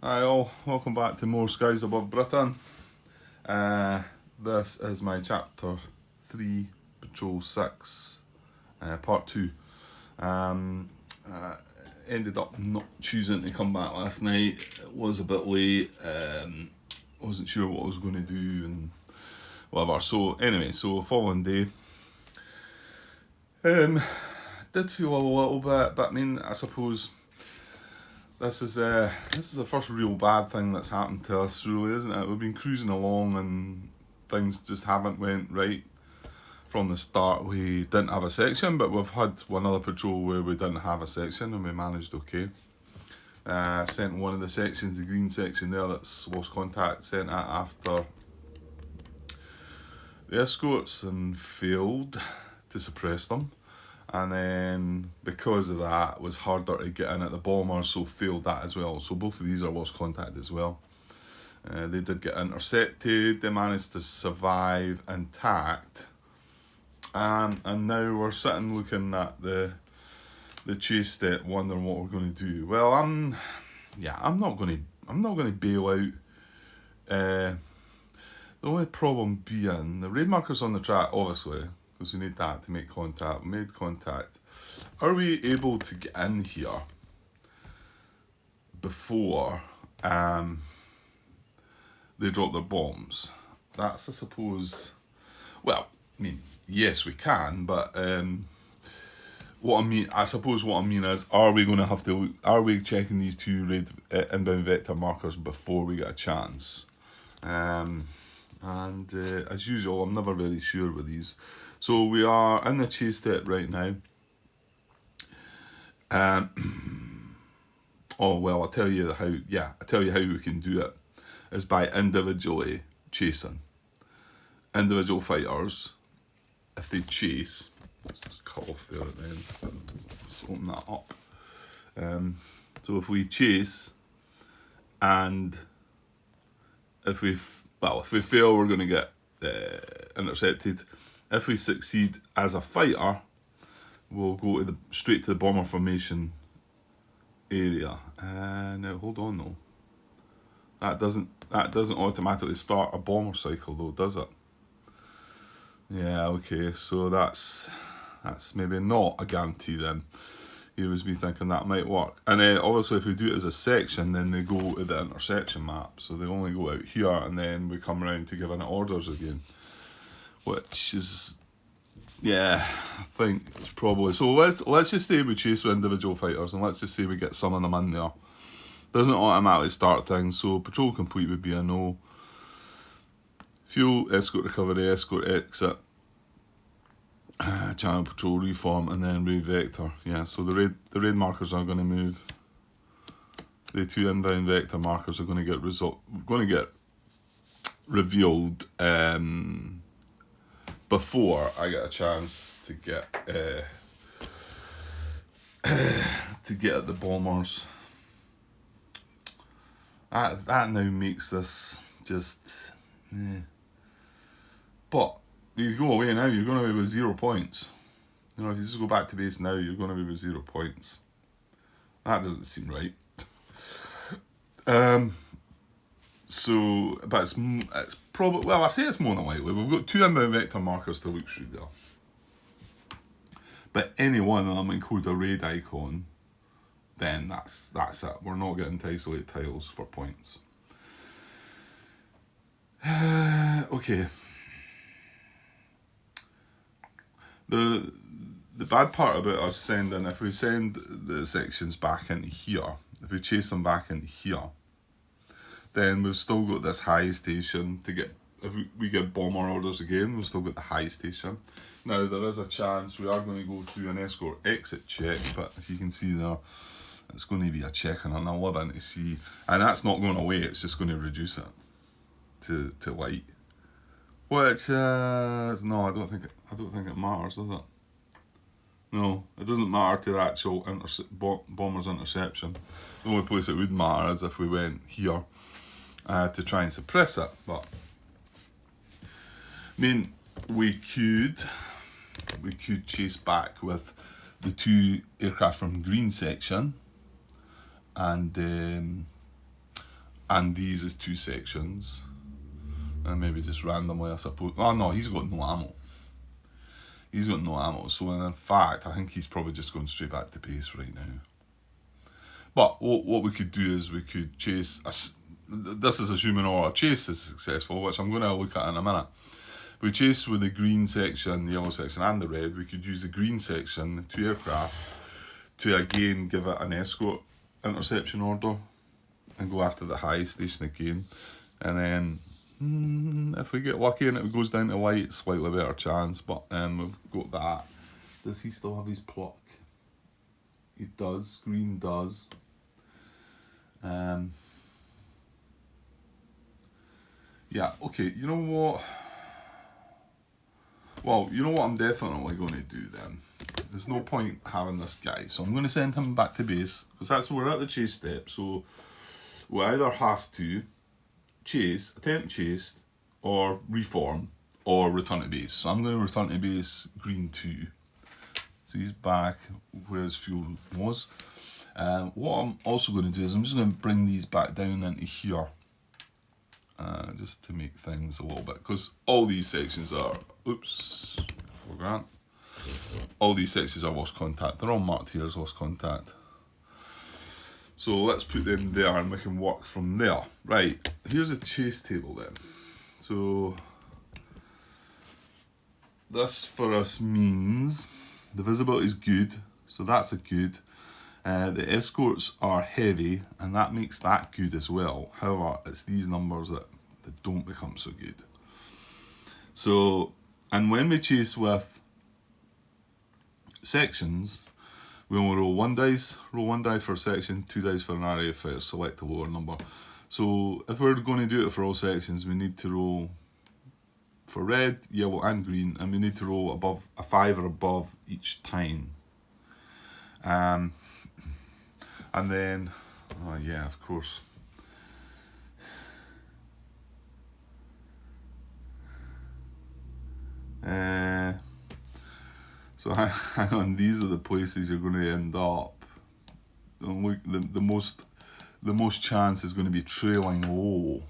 Hi all, welcome back to More Skies Above Britain. This is my chapter 3, Patrol 6, part 2. Um, uh, Ended up not choosing to come back last night. It was a bit late, wasn't sure what I was going to do and whatever. So anyway, so following day, um, did feel a little bit, but I mean, I suppose this is the first real bad thing that's happened to us, really, isn't it? We've been cruising along and things just haven't went right from the start. We didn't have a section, but we've had one other patrol where we didn't have a section and we managed okay. Sent one of the sections, the green section there that's lost contact, sent it after the escorts and failed to suppress them. And then because of that, it was harder to get in at the bombers, so failed that as well. So both of these are lost contact as well. They did get intercepted. They managed to survive intact, and now we're sitting looking at the chase step, wondering what we're going to do. Well, I'm not going to bail out. The only problem being the raid markers on the track, obviously, because we need that to make contact. We made contact. Are we able to get in here before they drop their bombs? That's, I suppose. Well, I mean, yes, we can, but I suppose what I mean is, are we going to have to? Are we checking these two raid inbound vector markers before we get a chance? And as usual, I'm never very sure with these. So we are in the chase step right now. Oh well, I'll tell you how. Yeah, I'll tell you how we can do it is by individually chasing individual fighters. If they chase, let's just cut off there at the end. Let's open that up. So if we chase, and if we fail, we're going to get intercepted. If we succeed as a fighter, we'll go to straight to the bomber formation area. Now hold on though. That doesn't automatically start a bomber cycle though, does it? Yeah, okay. So that's maybe not a guarantee then. He was me thinking that might work. And obviously if we do it as a section, then they go to the intersection map. So they only go out here and then we come around to give in orders again. Which is, yeah, I think it's probably. So let's just say we chase with individual fighters and let's just say we get some of them in there. Doesn't automatically start things, so patrol complete would be a no. Fuel, escort recovery, escort exit. Channel patrol reform and then raid vector. Yeah, so the raid markers are going to move. The two inbound vector markers are going to get revealed before I get a chance to get at the bombers. That now makes this just. But you go away now, you're going to be with 0 points. You know, if you just go back to base now, you're going to be with 0 points. That doesn't seem right. So, but it's probably, well, I say it's more than likely. We've got two inbound vector markers to look through there. But any one of them include a raid icon, then that's it. We're not getting to isolate tiles for points. Okay. The bad part about us sending, if we send the sections back into here, if we chase them back into here, then we've still got this high station to get. If we get bomber orders again, we've still got the high station. Now there is a chance we are going to go through an escort exit check, but if you can see there, it's going to be a check and an 11 to see, and that's not going away. It's just going to reduce it to light. Which no, I don't think it matters, does it? No, it doesn't matter to the actual bomber's interception. The only place it would matter is if we went here to try and suppress it. But I mean, we could chase back with the two aircraft from green section, and and these is 2 sections, and maybe just randomly, I suppose. Oh no, he's got no ammo. He's got no ammo, so in fact, I think he's probably just going straight back to base right now. But what we could do is we could chase. This is assuming our chase is successful, which I'm going to look at in a minute. We chase with the green section, the yellow section, and the red. We could use the green section, the 2 aircraft, to again give it an escort interception order and go after the high station again. And then if we get lucky and it goes down to light, slightly better chance. But we've got that. Does he still have his pluck? He does. Green does. Yeah, okay, you know what? Well, you know what I'm definitely going to do then? There's no point having this guy, so I'm going to send him back to base, because we're at the chase step, so we either have to chase, attempt chase, or reform, or return to base. So I'm going to return to base green 2. So he's back where his fuel was. What I'm also going to do is I'm just going to bring these back down into here. Just to make things a little bit, because all these sections are, oops, for Grant. All these sections are lost contact. They're all marked here as lost contact. So let's put them there and we can work from there. Right, here's a chase table then. So this for us means the visibility is good, so that's a good. The escorts are heavy, and that makes that good as well. However, it's these numbers that don't become so good. So, and when we chase with sections, we only roll 1 dice. Roll 1 die for a section, 2 dice for an area of fire, select a lower number. So if we're going to do it for all sections, we need to roll for red, yellow and green, and we need to roll above a 5 or above each time. And then, oh yeah, of course. So hang on, these are the places you're going to end up. The most chance is going to be trailing low.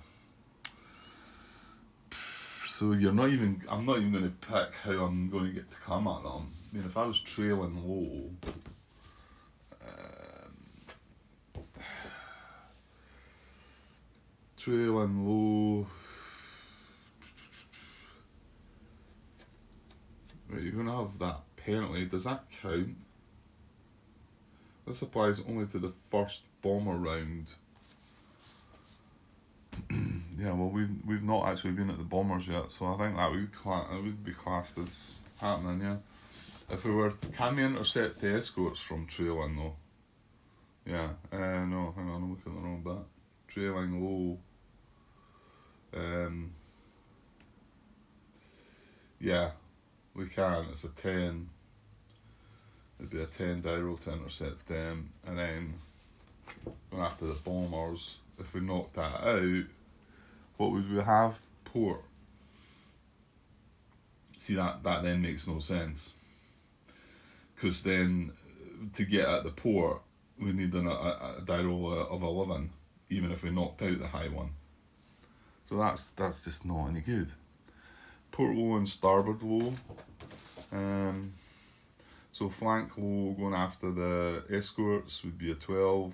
So I'm not even going to pick how I'm going to get to come at them. I mean, if I was trailing low, right, you're going to have that penalty. Does that count? This applies only to the first bomber round. Yeah, well, we've not actually been at the bombers yet, so I think that would be classed as happening, yeah. If we were, can we intercept the escorts from trailing though? Yeah, no, hang on, I'm looking at the wrong bit. Trailing low. Yeah, we can. It's a 10. It'd be a 10 die roll to intercept them, and then going after the bombers. If we knocked that out, what would we have? Port. See, that then makes no sense, because then to get at the port we need a die roll of 11, even if we knocked out the high one. So that's just not any good. Port low and starboard low. So flank low going after the escorts would be a 12,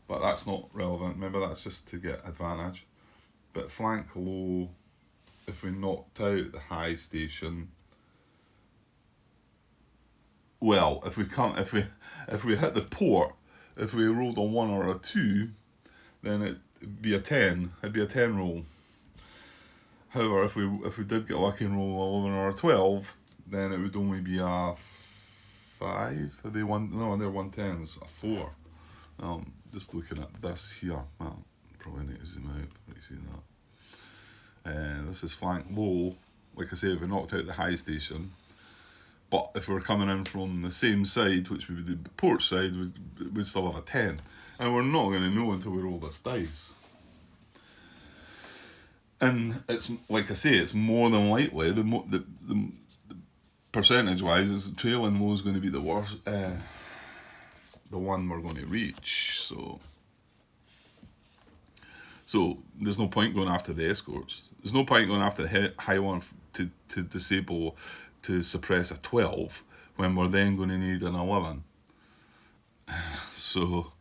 but that's not relevant. Remember, that's just to get advantage. But flank low, if we knocked out the high station, well, if we hit the port, if we rolled a 1 or a 2, then it'd be a 10. It'd be a 10 roll. However, if we did get lucky and roll 11 or a 12, then it would only be a 5. Are they one? No, they're 110s. A 4. Just looking at this here. Well, probably need to zoom out. But you see that. This is flank low. Like I say, if we knocked out the high station, but if we're coming in from the same side, which would be the port side, we'd still have a 10, and we're not going to know until we roll this dice. And it's like I say, it's more than likely the percentage wise, is trailing low is going to be the worst, the one we're going to reach. So So there's no point going after the escorts. There's no point going after the high one to disable, to suppress a 12 when we're then going to need an 11. So,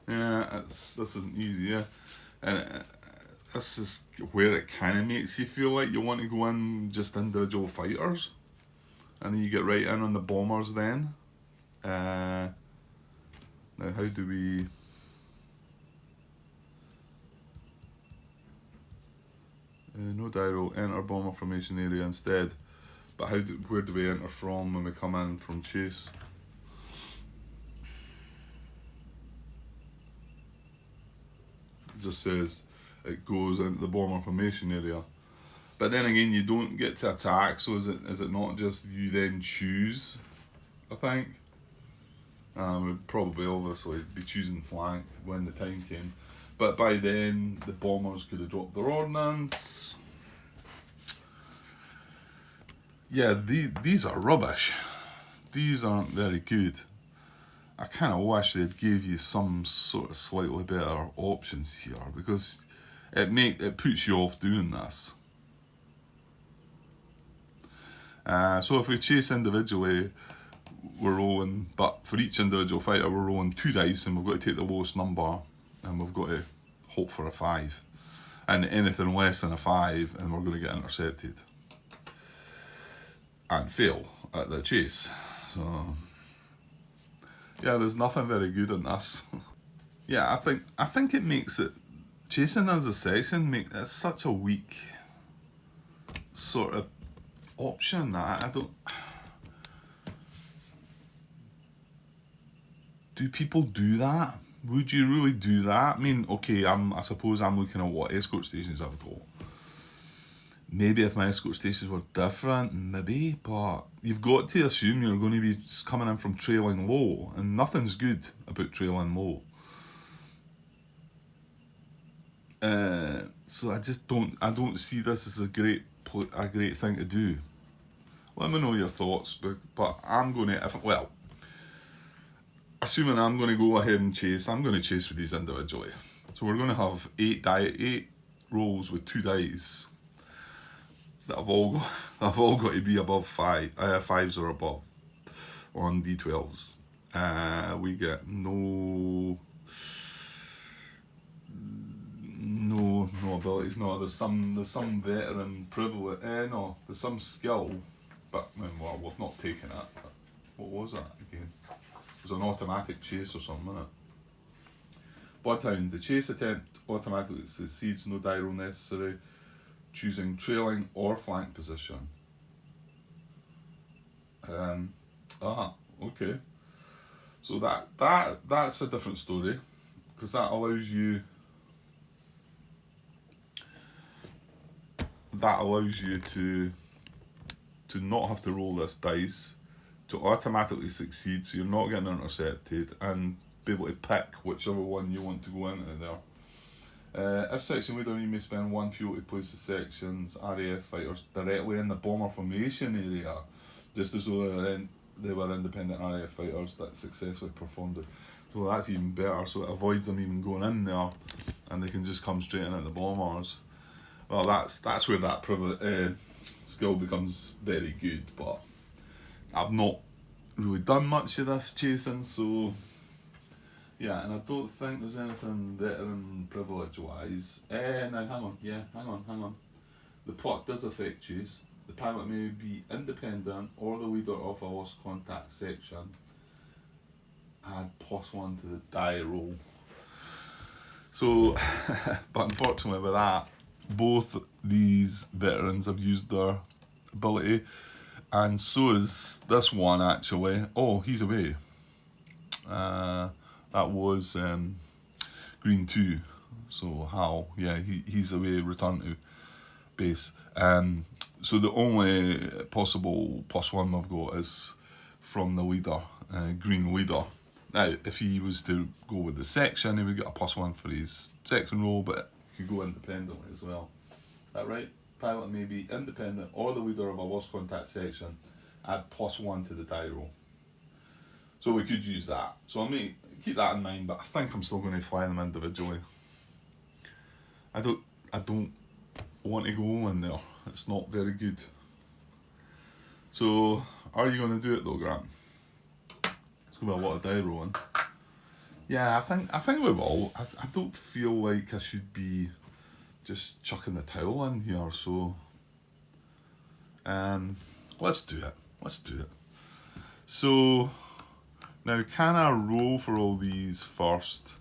yeah, this isn't easy, yeah. And this is where it kind of makes you feel like you want to go in just individual fighters. And then you get right in on the bombers then. Now, how do we... no Dyro, enter bomber formation area instead. But where do we enter from when we come in from chase? It just says it goes into the bomber formation area. But then again, you don't get to attack, so is it not just you then choose, I think? We'd probably obviously be choosing flank when the time came. But by then, the bombers could have dropped their ordnance. Yeah, these are rubbish. These aren't very good. I kind of wish they'd give you some sort of slightly better options here, because it puts you off doing this. So if we chase individually, we're rolling, but for each individual fighter we're rolling 2 dice, and we've got to take the lowest number, and we've got to hope for a 5. And anything less than a 5 and we're going to get intercepted and fail at the chase. So yeah, there's nothing very good in this. Yeah, I think it makes it, chasing as a section, it's such a weak sort of option that I don't... Do people do that? Would you really do that? I mean, okay, I suppose I'm looking at what escort stations I've got. Maybe if my escort stations were different, maybe, but you've got to assume you're going to be coming in from trailing low, and nothing's good about trailing low. So I don't see this as a great thing to do. Let me know your thoughts, but I'm going to, assuming I'm going to go ahead and chase, I'm going to chase with these individually. So we're going to have 8 rolls with 2 dice that have all got to be above 5s or above on D12s. We get no abilities. No, there's some veteran privilege. No, there's some skill, but well, we've not taken it. What was that again? It was an automatic chase or something, wasn't it? Bloodhound. The chase attempt automatically succeeds, no die roll necessary. Choosing trailing or flank position. Okay. So that's a different story, because that allows you to not have to roll this dice, to automatically succeed, so you're not getting intercepted, and be able to pick whichever one you want to go into there. If section leader, you may spend 1 fuel to place the section's RAF fighters directly in the bomber formation area, just as though they were independent RAF fighters that successfully performed it. So that's even better, so it avoids them even going in there, and they can just come straight in at the bombers. Well, that's where that skill becomes very good, but I've not really done much of this chasing, so yeah, and I don't think there's anything veteran privilege wise. Now hang on. The plot does affect chase. The pilot may be independent or the leader of a lost contact section. Add +1 to the die roll. So, but unfortunately with that, both these veterans have used their ability, and so is this one actually. Oh, he's away. That was green 2. So Hal, yeah, he's away, return to base. So the only possible +1 we've got is from the leader, green leader. Now, if he was to go with the section, he would get a +1 for his section roll, but he could go independently as well. Is that right? Pilot may be independent or the leader of a lost contact section. Add +1 to the die roll. So we could use that. So I may keep that in mind, but I think I'm still going to fly them individually. I don't want to go in there. It's not very good. So, are you going to do it though, Grant? It's going to be a lot of die rolling. Yeah, I think we will. I don't feel like I should be just chucking the towel in here. So, let's do it. Let's do it. So, now can I roll for all these first?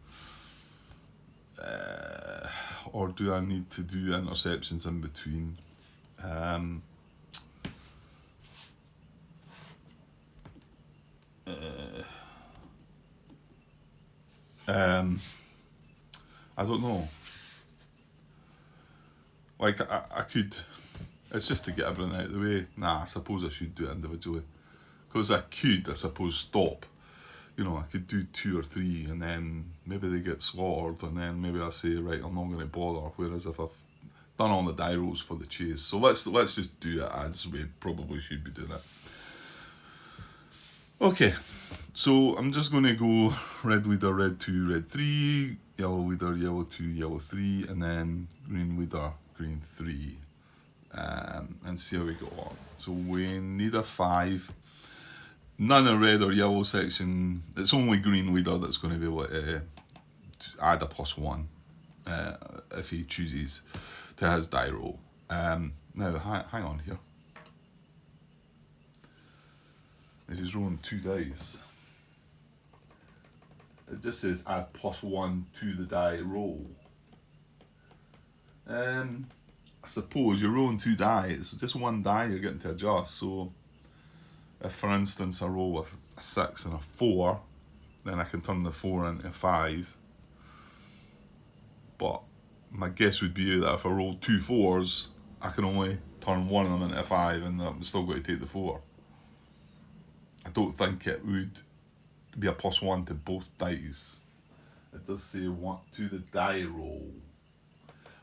Or do I need to do interceptions in between? I don't know. Like, I could... It's just to get everything out of the way. Nah, I suppose I should do it individually. Because I could, I suppose, stop. You know, I could do 2 or 3 and then maybe they get slaughtered and then maybe I say, right, I'm not going to bother. Whereas if I've done all the die rolls for the chase. So let's just do it as we probably should be doing it. Okay, so I'm just going to go red leader, red 2, red 3, yellow leader, yellow 2, yellow 3, and then green leader, green 3. And see how we go on. So we need a 5. None of red or yellow section. It's only green leader that's going to be able to add a +1 if he chooses to his die roll. Now, hang on here. If he's rolling 2 dice, it just says add +1 to the die roll. I suppose you're rolling 2 die, it's just 1 die you're getting to adjust. So if, for instance, I roll a 6 and a 4, then I can turn the 4 into a 5. But my guess would be that if I roll 2 4s, I can only turn one of them into a 5 and I'm still going to take the 4. I don't think it would be a +1 to both dice. It does say 1 to the die roll.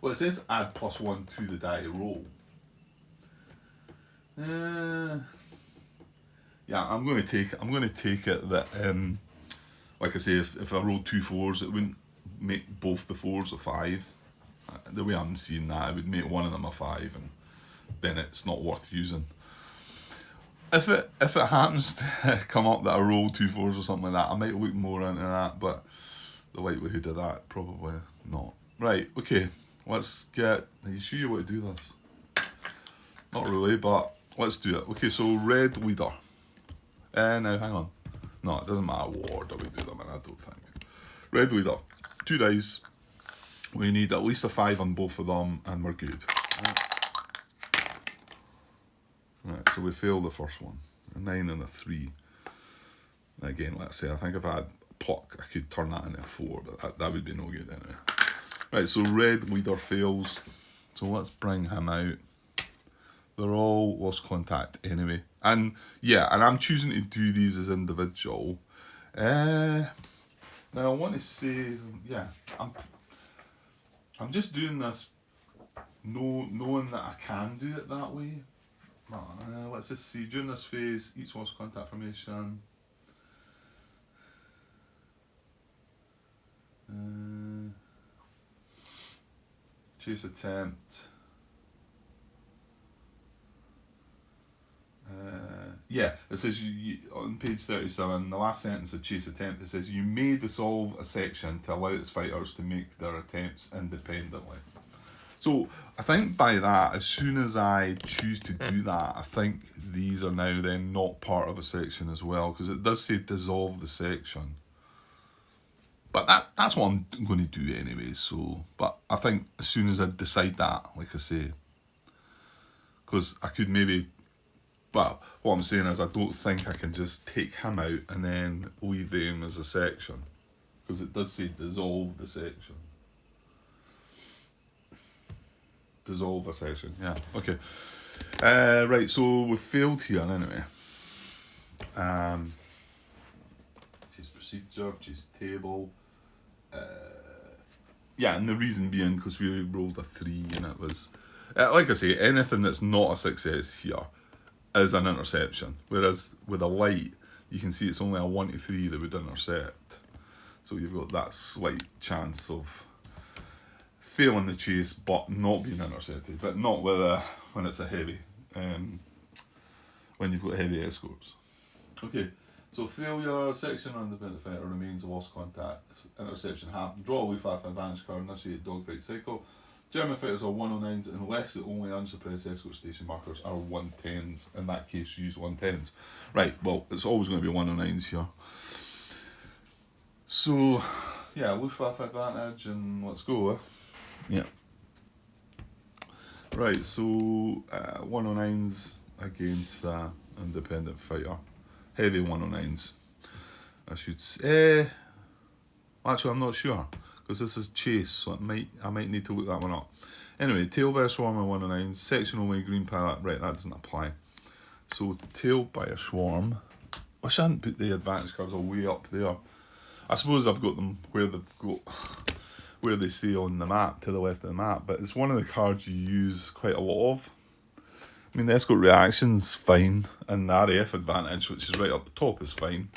Well, it says add +1 to the die roll. Yeah, I'm going to take it that like I say, if I rolled 2 4s, it wouldn't make both the 4s a 5. The way I'm seeing that, it would make one of them a 5, and then it's not worth using. If it happens to come up that I roll 2 4s or something like that, I might look more into that, but the likelihood of that, probably not. Right, okay, let's get... Are you sure you want to do this? Not really, but let's do it. Okay, so red leader. Now, hang on. No, it doesn't matter what order we do them in, I don't think. Red leader, 2 dice. We need at least a 5 on both of them, and we're good. Right, so we fail the first one. A 9 and a 3. Again, let's say, I think if I had pluck, I could turn that into a 4, but that would be no good anyway. Right, so red leader fails. So let's bring him out. They're all lost contact anyway. And yeah, and I'm choosing to do these as individual. Now I want to say, yeah, I'm just doing this knowing that I can do it that way. Let's just see, during this phase, each lost contact formation. Chase attempt. Yeah, it says you on page 37, the last sentence of chase attempt, it says you may dissolve a section to allow its fighters to make their attempts independently. So I think by that, as soon as I choose to do that, I think these are now then not part of a section as well, because it does say dissolve the section. But that's what I'm going to do anyway. So, but I think as soon as I decide that, like I say, because I could maybe, well, what I'm saying is I don't think I can just take him out and then leave them as a section, because it does say dissolve the section. Dissolve a section, yeah, okay. Right, so we've failed here anyway. Choose procedure, choose table. Yeah, and the reason being because we rolled a 3 and it was, like I say, anything that's not a success here is an interception. Whereas with a light, you can see it's only a 1 to 3 that would intercept. So you've got that slight chance of failing the chase but not being intercepted, but not with when it's a heavy, when you've got heavy escorts. Okay, so failure, section or independent fighter remains a lost contact, interception happened, draw a Luftwaffe advantage card, initiate dogfight cycle. German fighters are 109s unless the only unsuppressed escort station markers are 110s. In that case, use 110s. Right, well, it's always going to be 109s here. So, yeah, Luftwaffe advantage and let's go. Yeah. Right, so 109s against independent fighter. Heavy 109s. I should say. Actually, I'm not sure, because this is chase, so I might need to look that one up. Anyway, tail by a swarm of 109s, section only green palette, right, that doesn't apply. So tail by a swarm, wish I hadn't put the advantage cards all way up there. I suppose I've got them where they say on the map, to the left of the map, but it's one of the cards you use quite a lot of. I mean, the escort reaction's fine, and the RAF advantage, which is right up the top, is fine.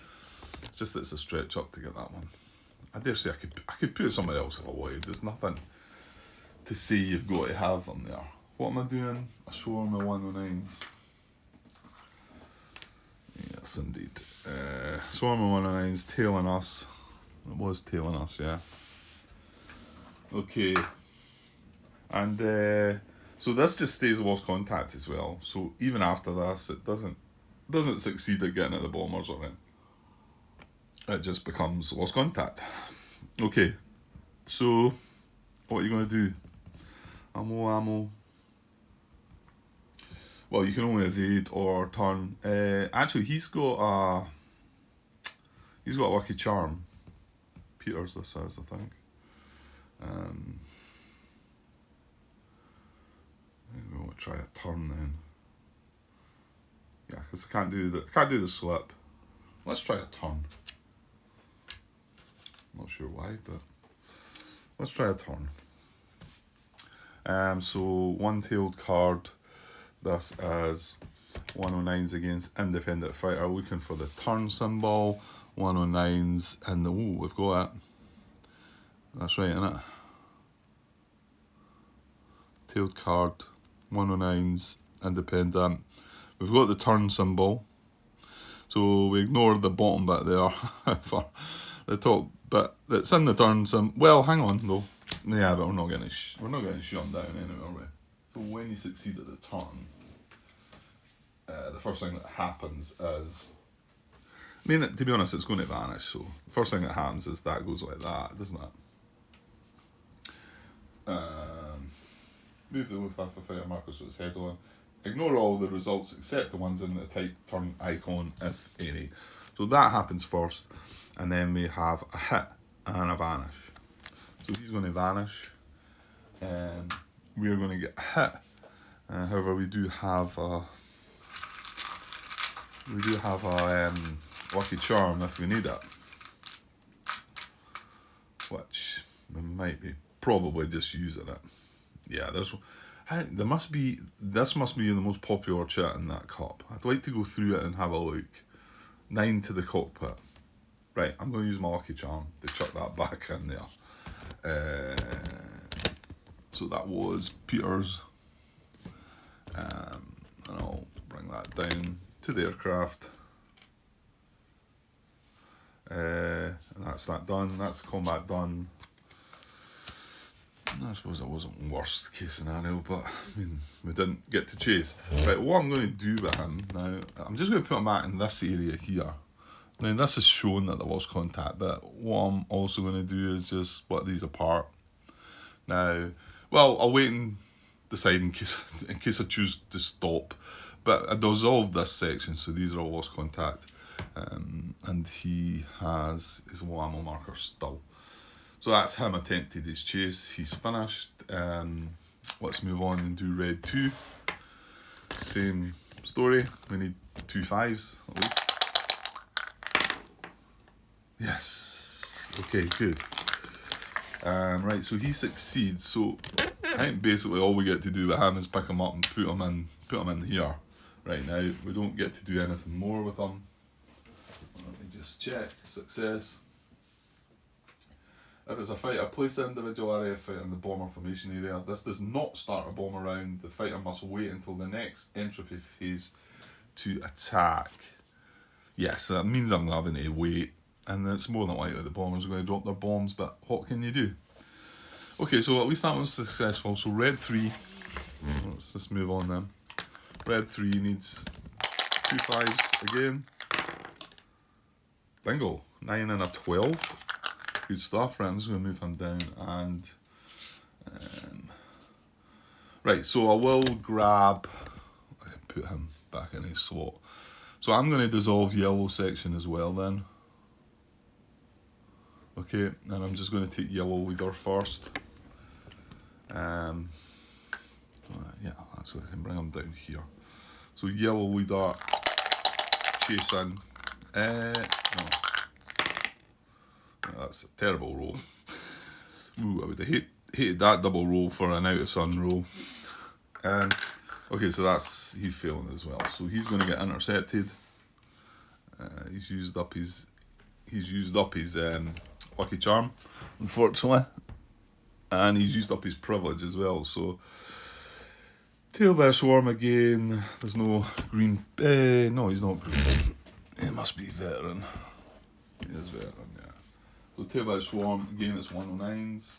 It's just that it's a stretch up to get that one. I dare say I could put it somewhere else if I wanted. There's nothing to say you've got to have them there. What am I doing? A swarm of 109s. Yes, indeed. Swarm of 109s tailing us. It was tailing us, yeah. Okay. And so this just stays lost contact as well. So even after this, it doesn't succeed at getting at the bombers or anything. It just becomes lost contact. Okay, so what are you going to do? Ammo. Well, you can only evade or turn. Actually, he's got a lucky charm. Peters, this is, I think. Maybe we'll try a turn then. Yeah, because I can't do the slip. Let's try a turn. Not sure why, but let's try a turn. So one-tailed card. This is 109s against independent fighter. Looking for the turn symbol. 109s and we've got it. That's right, isn't it? Tailed card. 109s independent. We've got the turn symbol. So we ignore the bottom bit there for the top bit that's in the turn symbol. Well, hang on though. Yeah, but we're not going to shut them down anyway, are we? So when you succeed at the turn, the first thing that happens is, I mean, to be honest, it's going to vanish. So the first thing that happens is that goes like that, doesn't it? Move the Luftwaffe fighter marker so it's head on. Ignore all the results except the ones in the type turn icon, if any. So that happens first, and then we have a hit and a vanish. So he's going to vanish, and we're going to get a hit. However, we do have a lucky charm if we need it, which we might be probably just using it. Yeah, this must be the most popular chit in that cup. I'd like to go through it and have a look. 9 to the cockpit. Right, I'm going to use my lucky charm to chuck that back in there. So that was Peters. And I'll bring that down to the aircraft. And that's that done. That's combat done. I suppose it wasn't worst case scenario, but I mean, we didn't get to chase. Right, what I'm going to do with him now, I'm just going to put him back in this area here. Now, this is shown that there was contact, but what I'm also going to do is just split these apart. Now, well, I'll wait and decide in case I choose to stop, but I dissolved this section, so these are all lost contact, and he has his low ammo marker still. So that's him attempted his chase. He's finished. Let's move on and do red 2. Same story. We need 2 5s at least. Yes. Okay, good. Right, so he succeeds. So I think basically all we get to do with him is pick him up and put him in here. Right now, we don't get to do anything more with him. Let me just check. Success. If it's a fighter, place the individual RAF fighter in the bomber formation area. This does not start a bomber round. The fighter must wait until the next entropy phase to attack. Yes, that means I'm having to wait, and it's more than likely the bombers are going to drop their bombs, but what can you do? Okay, so at least that was successful. So red 3, let's just move on then. Red 3 needs 2 5s again. Bingo, 9 and a 12. Good stuff. Right, I'm just going to move him down and right, so I will grab, put him back in his slot. So I'm going to dissolve yellow section as well then. Okay, and I'm just going to take yellow leader first. Yeah, actually I can bring him down here. So yellow leader, chasing. No. That's a terrible roll. Ooh, I would have hated that double roll for an out of sun roll. Okay, so he's failing as well. So he's going to get intercepted. He's used up his lucky charm, unfortunately, and he's used up his privilege as well. So tail by a swarm again. There's no green. No, he's not green. It must be veteran. He is veteran, yeah. So tail by a swarm again. It's 109s.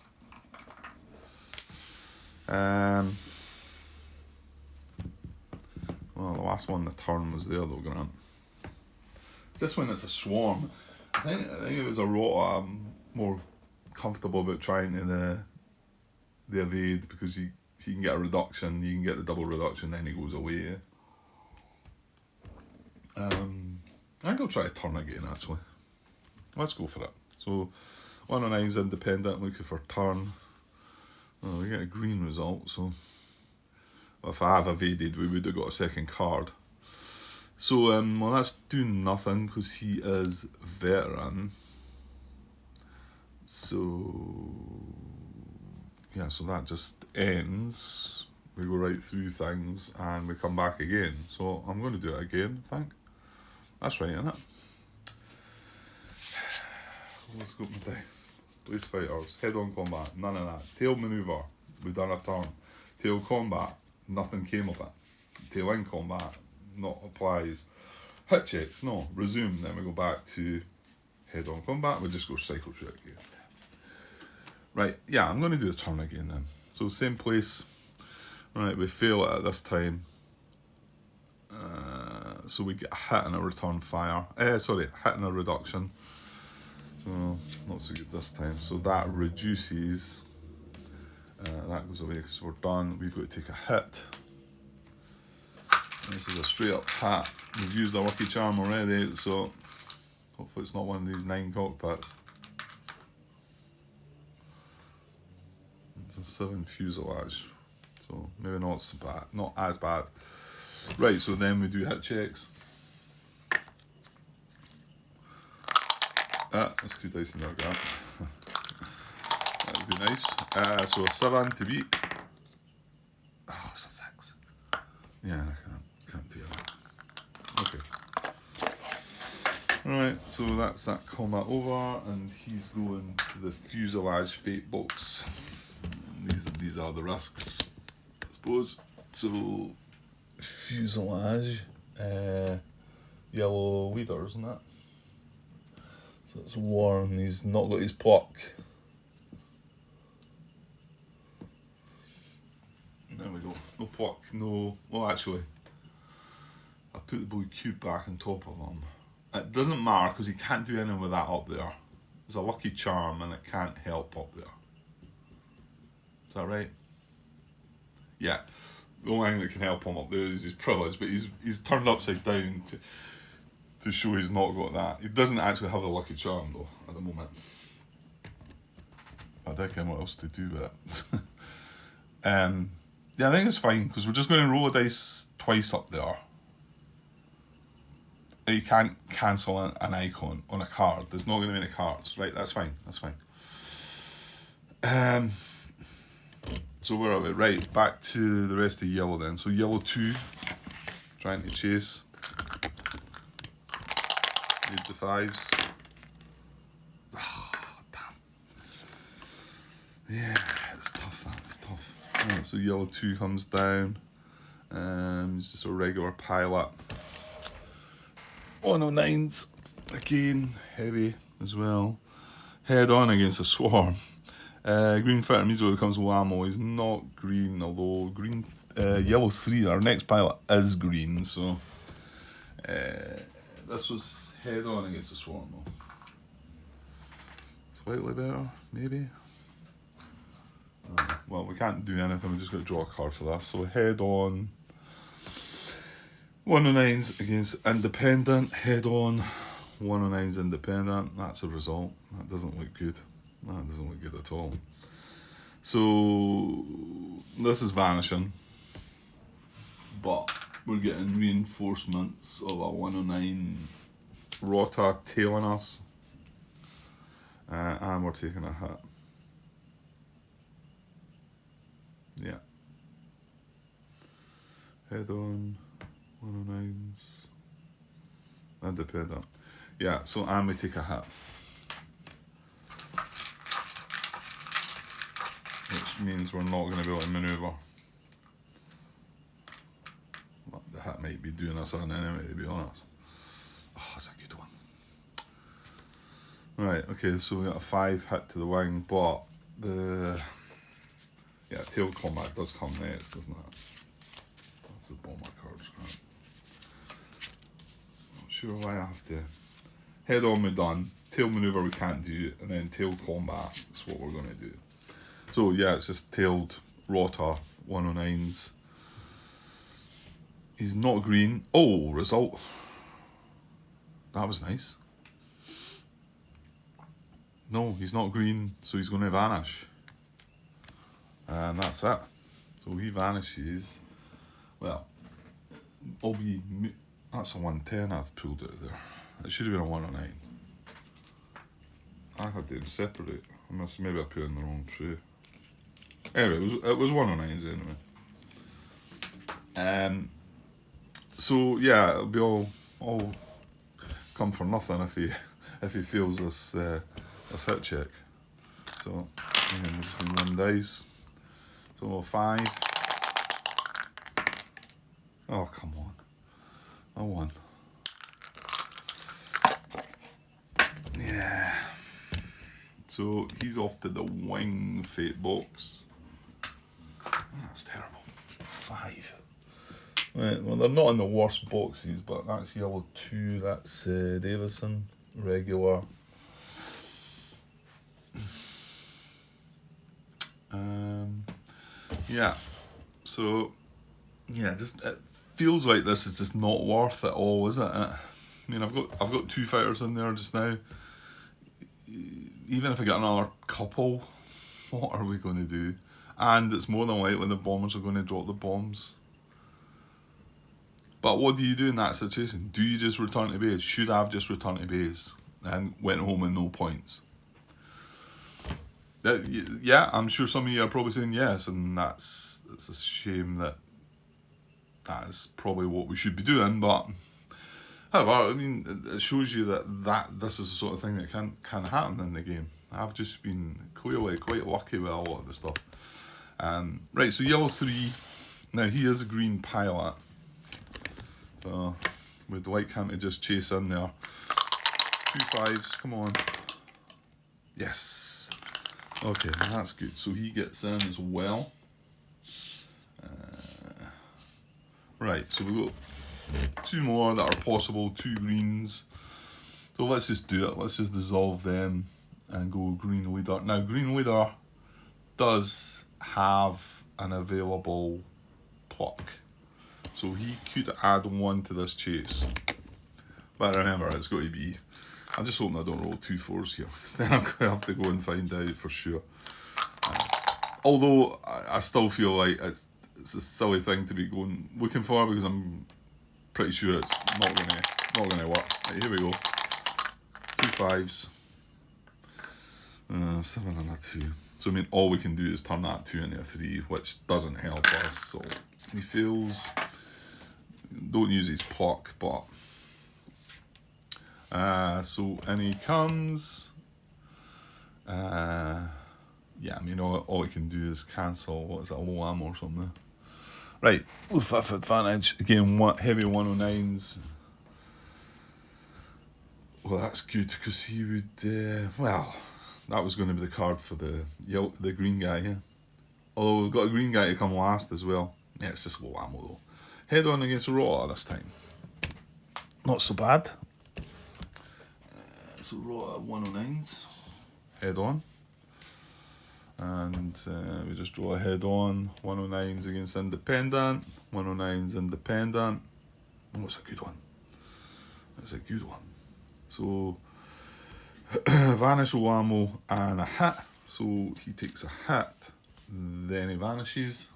Well, the last one, the turn was there though, Grant. This one, it's a swarm. I think it was a rota. I'm more comfortable about trying to the evade, because you can get a reduction, you can get the double reduction, then he goes away. I think I'll try to turn again actually. Let's go for it. So 109's independent, looking for turn. Oh, we get a green result, so if I have evaded, we would have got a second card. So, well, that's doing nothing because he is veteran. So, yeah, so that just ends. We go right through things and we come back again. So I'm going to do it again, I think. That's right, isn't it? Let's go with my dice. Police fighters, head-on combat, none of that. Tail manoeuvre, we've done a turn. Tail combat, nothing came of it. Tail in combat, not applies. Hit checks, no. Resume, then we go back to head-on combat. We just go cycle through it again. Right, yeah, I'm going to do the turn again then. So same place. Right, we fail it at this time. So we get a hit and a return fire. Hit and a reduction. So not so good this time. So that reduces. That goes away because we're done. We've got to take a hit. This is a straight up hat. We've used our lucky charm already, so hopefully it's not one of these 9 cockpits. It's a 7 fuselage, so maybe not as bad. Right, so then we do hit checks. That's 2 dice in there, Grant. That would be nice. So a 7 to beat. Oh, it's a 6. Yeah, I can't do that. Okay. Alright, so that's that combat over, and he's going to the fuselage fate box. These are the risks, I suppose. So fuselage, yellow leader, isn't it? So it's warm. He's not got his pluck. There we go. No pluck. No. Well, actually, I put the boy cube back on top of him. It doesn't matter because he can't do anything with that up there. It's a lucky charm and it can't help up there. Is that right? Yeah. The only thing that can help him up there is his privilege, but he's turned upside down to show he's not got that. He doesn't actually have the lucky charm though at the moment. I don't know what else to do with it. Yeah, I think it's fine because we're just going to roll a dice twice up there. And you can't cancel an icon on a card. There's not going to be any cards, right? That's fine. That's fine. So where are we? Right, back to the rest of yellow then. So yellow 2, trying to chase. Need the 5s. Oh, damn. Yeah, it's tough, that. It's tough. Right, so yellow 2 comes down. It's just a regular pilot. 109s. Again, heavy as well. Head on against a swarm. Green fighter immediately becomes low ammo. He's not green, although green, yellow 3, our next pilot is green, so this was head on against a swarm though. Slightly better, maybe. Well, we can't do anything, we just got to draw a card for that. So head on, 109s against independent, head on, 109s independent. That's a result. That doesn't look good. That doesn't look good at all. So this is vanishing, but we're getting reinforcements of a 109 Rota tailing us, and we're taking a hit. Yeah. Head on, 109s, independent. Yeah, so and we take a hit. Which means we're not going to be able to manoeuvre. Well, the hit might be doing us an enemy, to be honest. Oh, that's a good one. Right, okay, so we got a 5 hit to the wing, but the tail combat does come next, doesn't it? That's a bomber card, right? Not sure why I have to. Head on, we're done. Tail manoeuvre we can't do, and then tail combat is what we're going to do. So yeah, it's just tailed Rota 109s. He's not green. Oh, result. That was nice. No, he's not green, so he's going to vanish. And that's it. So he vanishes. Well, that's a 110 I've pulled out there. It should have been a 109. I had them separate. Maybe I put it in the wrong tray. Anyway, it was 109s anyway. So yeah, it'll be all come for nothing if he fails this hit check. So again, we just need 1 dice. So 5. Oh come on, a 1. Yeah. So he's off to the wing fate box. That's terrible. 5. Right, well they're not in the worst boxes, but that's yellow 2, that's Davison, regular. Yeah, so yeah, just it feels like this is just not worth it all, is it? I mean, I've got 2 fighters in there just now. Even if I get another couple, what are we going to do? And it's more than likely the bombers are going to drop the bombs. But what do you do in that situation? Do you just return to base? Should I have just returned to base and went home with no points? Yeah, I'm sure some of you are probably saying yes, and it's a shame that is probably what we should be doing. But however, I mean, it shows you that this is the sort of thing that can happen in the game. I've just been clearly quite lucky with a lot of the stuff. Right, so yellow 3. Now he is a green pilot, so we'd like him to just chase in there. 2 5s, come on. Yes. Okay, that's good. So he gets in as well. Right, so we've got 2 more that are possible, 2 greens. So let's just do it. Let's just dissolve them and go green leader. Now, green leader does have an available pluck, so he could add 1 to this chase. But remember, it's got to be. I'm just hoping I don't roll 2 4s here, because then I'm going to have to go and find out for sure. Although I still feel like it's a silly thing to be looking for, because I'm pretty sure it's not gonna work. Right, here we go. 2 5s. 7 and a 2. So I mean, all we can do is turn that 2 into a 3, which doesn't help us. So he fails. Don't use his pluck, but So in he comes. Yeah, I mean, all he can do is cancel, what is it, a low ammo or something. Right, with 5th advantage. Again, heavy 109s. Well, that's good, because he would, well, that was going to be the card for the green guy, yeah. Although we've got a green guy to come last as well. Yeah, it's just low ammo though. Head on against Rota this time. Not so bad. So Rota 109s. Head on. And we just draw a head on. 109s against Independent. 109s Independent. Oh, it's a good one. It's a good one. So, vanish low ammo and a hit. So he takes a hit. Then he vanishes.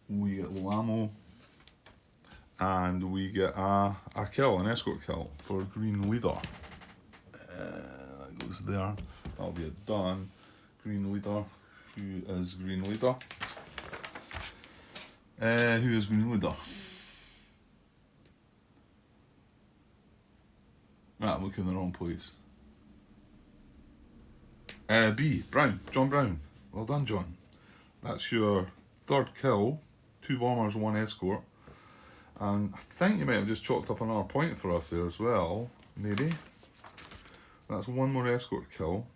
We get low ammo. And we get a kill, an escort kill for green leader. That goes there. That'll be a done. Green leader. Who is green leader? Who is green leader? I'm looking in the wrong place. B. Brown. John Brown. Well done, John. That's your 3rd kill. 2 bombers, 1 escort. And I think you might have just chalked up another point for us there as well. Maybe. That's 1 more escort kill.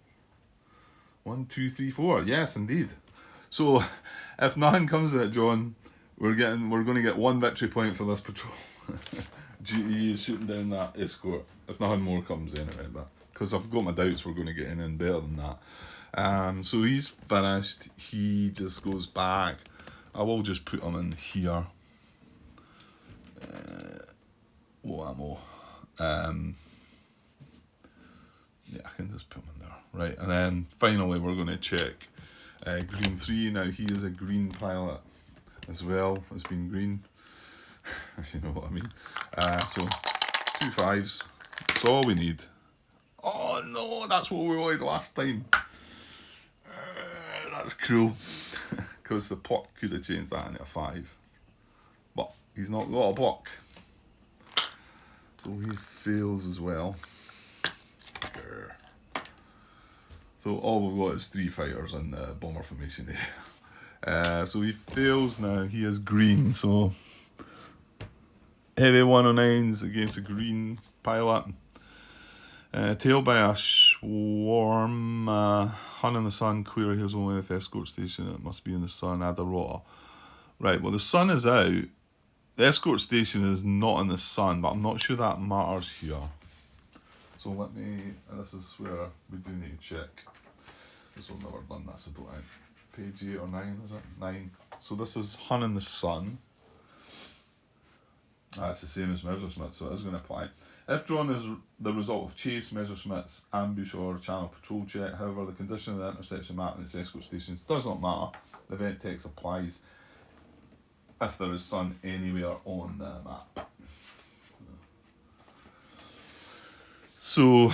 1, 2, 3, 4. Yes, indeed. So, if nothing comes of it, John, we're going to get 1 victory point for this patrol. Due to you shooting down that escort. If nothing more comes anyway, but because I've got my doubts we're going to get in better than that. So he's finished. He just goes back. I will just put him in here. Low ammo. Yeah, I can just put him in there. Right, and then finally we're going to check green 3. Now he is a green pilot as well as being green, if you know what I mean. So 2 5s. That's all we need. Oh no, that's what we wanted last time. That's cruel. Because the puck could have changed that into a 5. But he's not got a puck. So he fails as well. So all we've got is 3 fighters in the bomber formation there. So he fails now. He is green. So heavy 109s against a green pilot. Tailed by a swarm. Hun in the sun. Queer here's only if escort station. It must be in the sun. Add a Rota. Right. Well, the sun is out. The escort station is not in the sun, but I'm not sure that matters here. So let me, this is where we do need to check. This one never done this, I don't think. Page 8 or 9, is it? 9. So this is Hun in the Sun. It's the same as Messerschmitt, so it is going to apply. If drawn is the result of chase, Messerschmitt's ambush or channel patrol check, however, the condition of the interception map and its escort stations does not matter. The event text applies if there is sun anywhere on the map. So,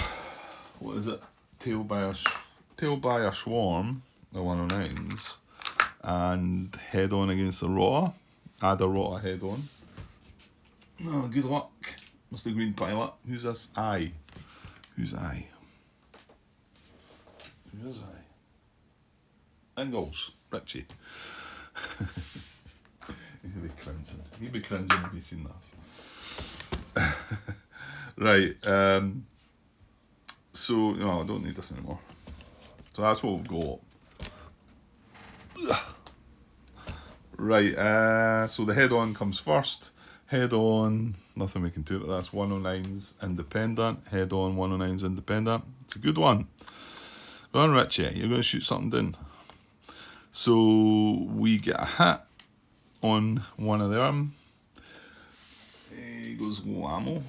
what is it? Tailed by a swarm, the 109s, and head on against the Rota. Add a Rota head on. Oh, good luck, Mr. Green Pilot. Who's this I? Who's I? Who is I? Ingalls, Richie. He'd be cringing. He'd be cringing if he'd seen this. Right, so, no, I don't need this anymore. So that's what we've got. Right, so the head-on comes first. Head-on, nothing we can do about that. That's 109's independent. Head-on, 109's independent. It's a good one. Go on, Richie, you're going to shoot something down. So we get a hit on one of them. He goes low ammo.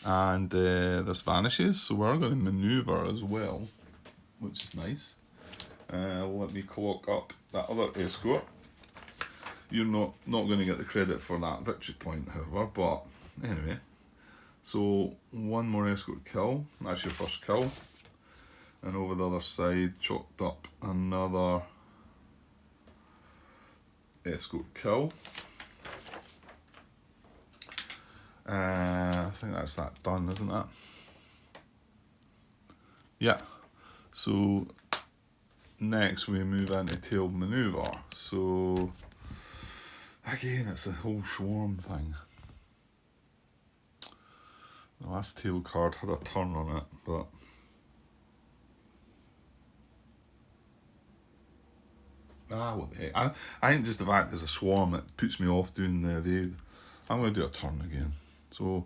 And this vanishes, so we're going to manoeuvre as well, which is nice. Let me clock up that other escort. You're not going to get the credit for that victory point, however, but anyway. So, 1 more escort kill, that's your first kill. And over the other side, chalked up another escort kill. I think that's that done, isn't it? Yeah. So next we move into tail manoeuvre. So again, it's the whole swarm thing. The last tail card had a turn on it, but well, I think just the fact there's a swarm, it puts me off doing the evade. I'm going to do a turn again. So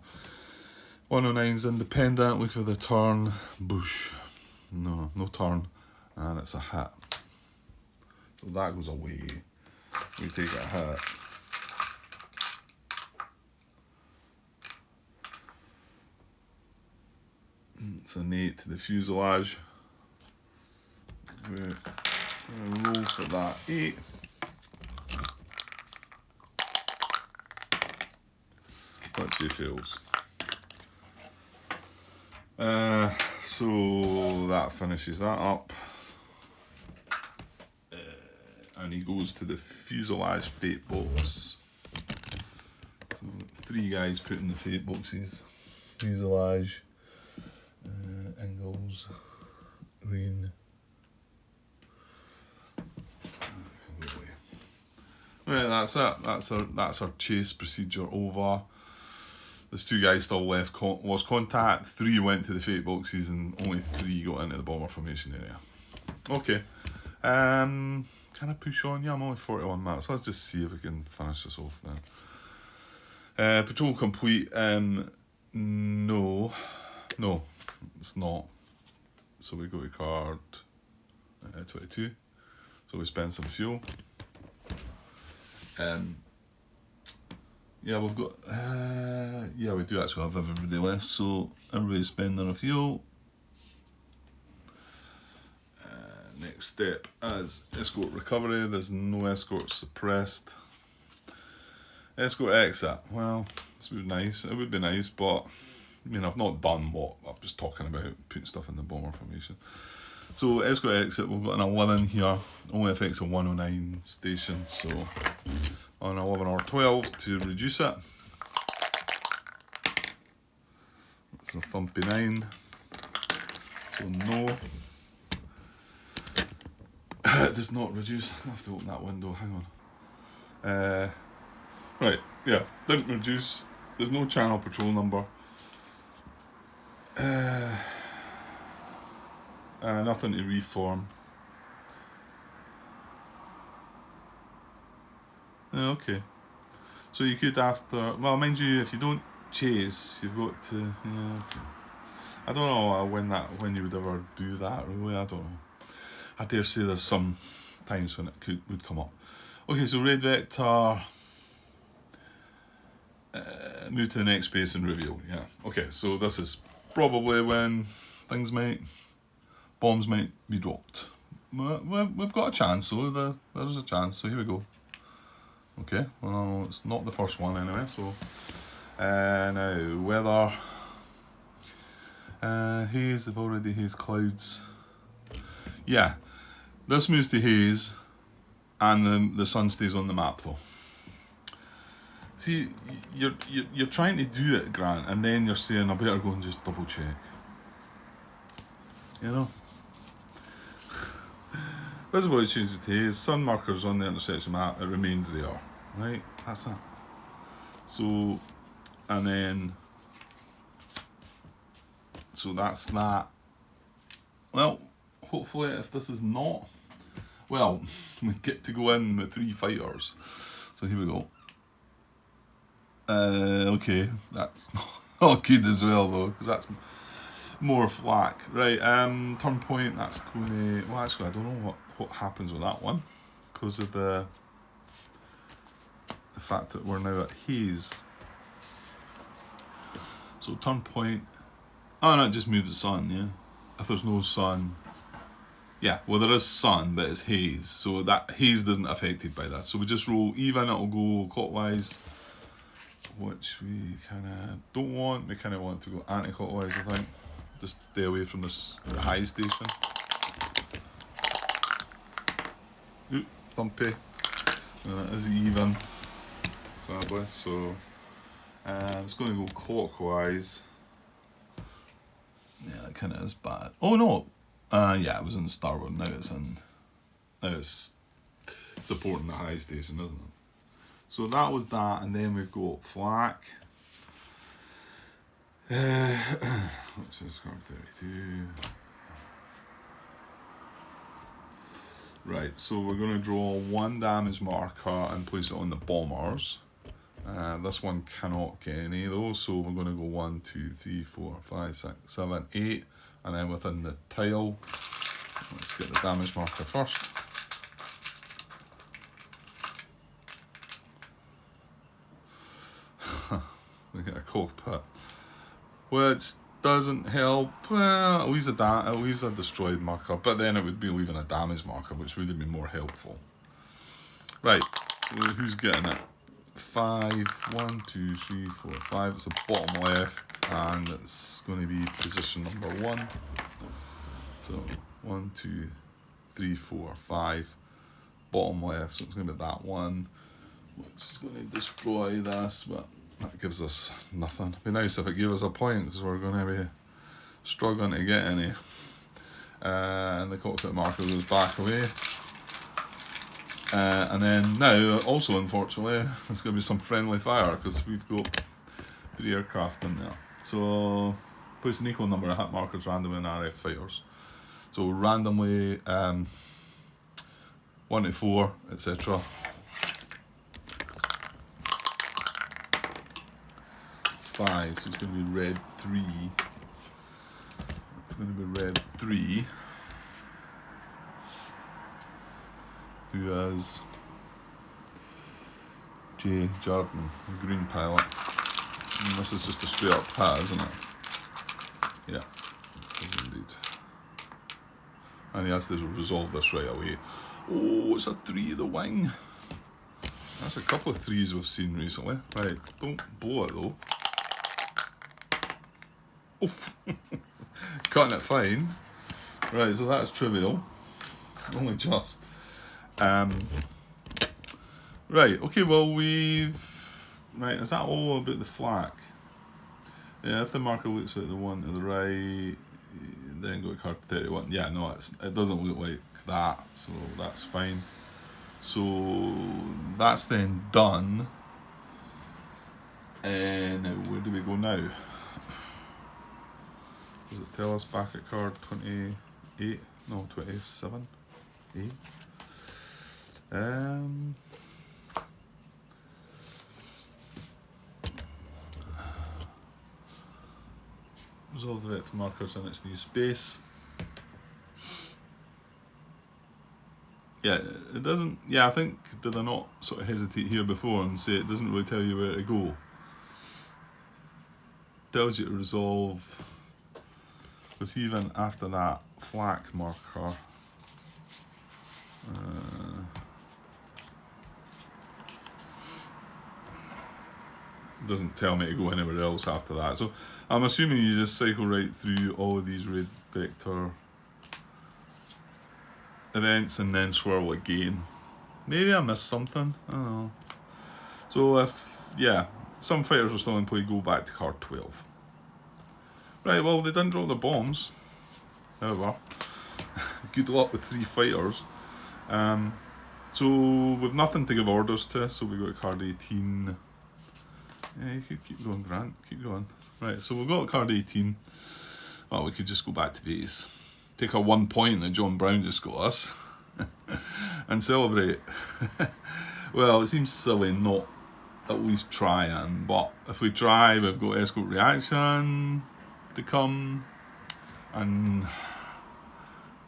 109's independent, look for the turn, boosh. No turn, and it's a hit. So that goes away. We take a hit. It's an 8 to the fuselage. We roll for that 8. Let's see if it fails. So that finishes that up. And he goes to the fuselage fate box. So 3 guys put in the fate boxes. Fuselage, Ingalls, Green. Well, that's it. That's our chase procedure over. There's 2 guys still left. Was contact. 3 went to the fate boxes, and only 3 got into the bomber formation area. Okay. Can I push on? Yeah, I'm only 41 minutes. Let's just see if we can finish this off then. Patrol complete. No, it's not. So we go to card 22. So we spend some fuel. Yeah, we've got. Yeah, we do actually have everybody left. So everybody's spending their fuel. Next step is escort recovery. There's no escort suppressed. Escort exit. Well, this would be nice. It would be nice, but I mean, I've not done what I was talking about, putting stuff in the bomber formation. So escort exit, we've got an 11 here. Only affects a 109 station. So on 11 or 12 to reduce it. It's a thumpy 9. So no. It does not reduce. I have to open that window, hang on. Right, yeah, didn't reduce. There's no channel patrol number. Nothing to reform. Okay. So you could after, well, mind you, if you don't chase, you've got to, yeah, okay. I don't know when you would ever do that, really, I don't know. I dare say there's some times when it would come up. Okay, so red vector, move to the next space and reveal, yeah. Okay, so this is probably when bombs might be dropped. We've got a chance, so there's a chance, so here we go. Okay, well, it's not the first one anyway, so now weather, haze, they've already haze clouds. Yeah, this moves to haze, and the sun stays on the map though. See, you're trying to do it, Grant, and then you're saying I better go and just double check. You know. Visibility changes to haze. Sun markers on the intersection map. It remains there. Right, that's it. So, and then, so that's that. Well, hopefully, if this is not, well, we get to go in with 3 fighters. So here we go. Okay, that's not good as well though, because that's more flak. Right, turn point, that's going to, well actually I don't know what happens with that one, because of the fact that we're now at haze. So turn point, oh no, it just moves the sun, yeah. If there's no sun, yeah, well there is sun, but it's haze, so that haze isn't affected by that. So we just roll even, it'll go clockwise, which we kind of don't want. We kind of want to go anti-clockwise, I think. Just stay away from the high station. Ooh, thumpy. And it is even. Sadly. So, It's going to go clockwise. Yeah, it kind of is bad. Oh no, yeah, it was in starboard. Now it's supporting the high station, isn't it? So that was that, and then we've got flak. Which is card 32. Right, so we're going to draw one damage marker and place it on the bombers. This one cannot get any of those, so we're going to go 1, 2, 3, 4, 5, 6, 7, 8, and then within the tile, let's get the damage marker first. We get a cockpit, which doesn't help. I'll use a destroyed marker, but then it would be leaving a damage marker, which would have been more helpful. Right, who's getting it? 5, 1, 2, 3, 4, 5. It's the bottom left, and it's going to be position number 1. So 1, 2, 3, 4, 5. Bottom left, so it's going to be that one, which is going to destroy this, but that gives us nothing. It'd be nice if it gave us a point, because we're going to be struggling to get any. And the cockpit marker goes back away. And then now, also unfortunately, there's going to be some friendly fire, because we've got 3 aircraft in there. So, place an equal number of hit markers randomly in RF fighters. So randomly 1 to 4, etc. 5, so it's going to be red 3. It's going to be red 3. Who is Jay Jordan, the green pilot. And this is just a straight up pat, isn't it? Yeah, it is indeed. And he has to resolve this right away. Oh, it's a 3 of the wing. That's a couple of 3s we've seen recently. Right, don't blow it though. Oof. Cutting it fine. Right, so that's trivial. Only just. Right, okay, well right, is that all about the flak? Yeah, if the marker looks like the one to the right, then go to card 31. Yeah, no, it doesn't look like that, so that's fine. So that's then done. And now where do we go now? Does it tell us back at card 28? No, 27? 8? Resolve the vector markers in its new space. Yeah, it doesn't. Yeah, I think, did I not sort of hesitate here before and say it doesn't really tell you where to go? Tells you to resolve, because even after that flak marker, doesn't tell me to go anywhere else after that. So I'm assuming you just cycle right through all of these red vector events and then swirl again. Maybe I missed something, I don't know. So if, yeah, some fighters are still in play, go back to card 12. Right, well, they didn't draw the bombs. However, good luck with 3 fighters. So we've nothing to give orders to, so we go to card 18. Yeah, you could keep going, Grant, keep going. Right, so we've got card 18. Well, we could just go back to base. Take a 1 point that John Brown just got us. And celebrate. Well, it seems silly not at least trying, but if we try, we've got escort reaction to come. And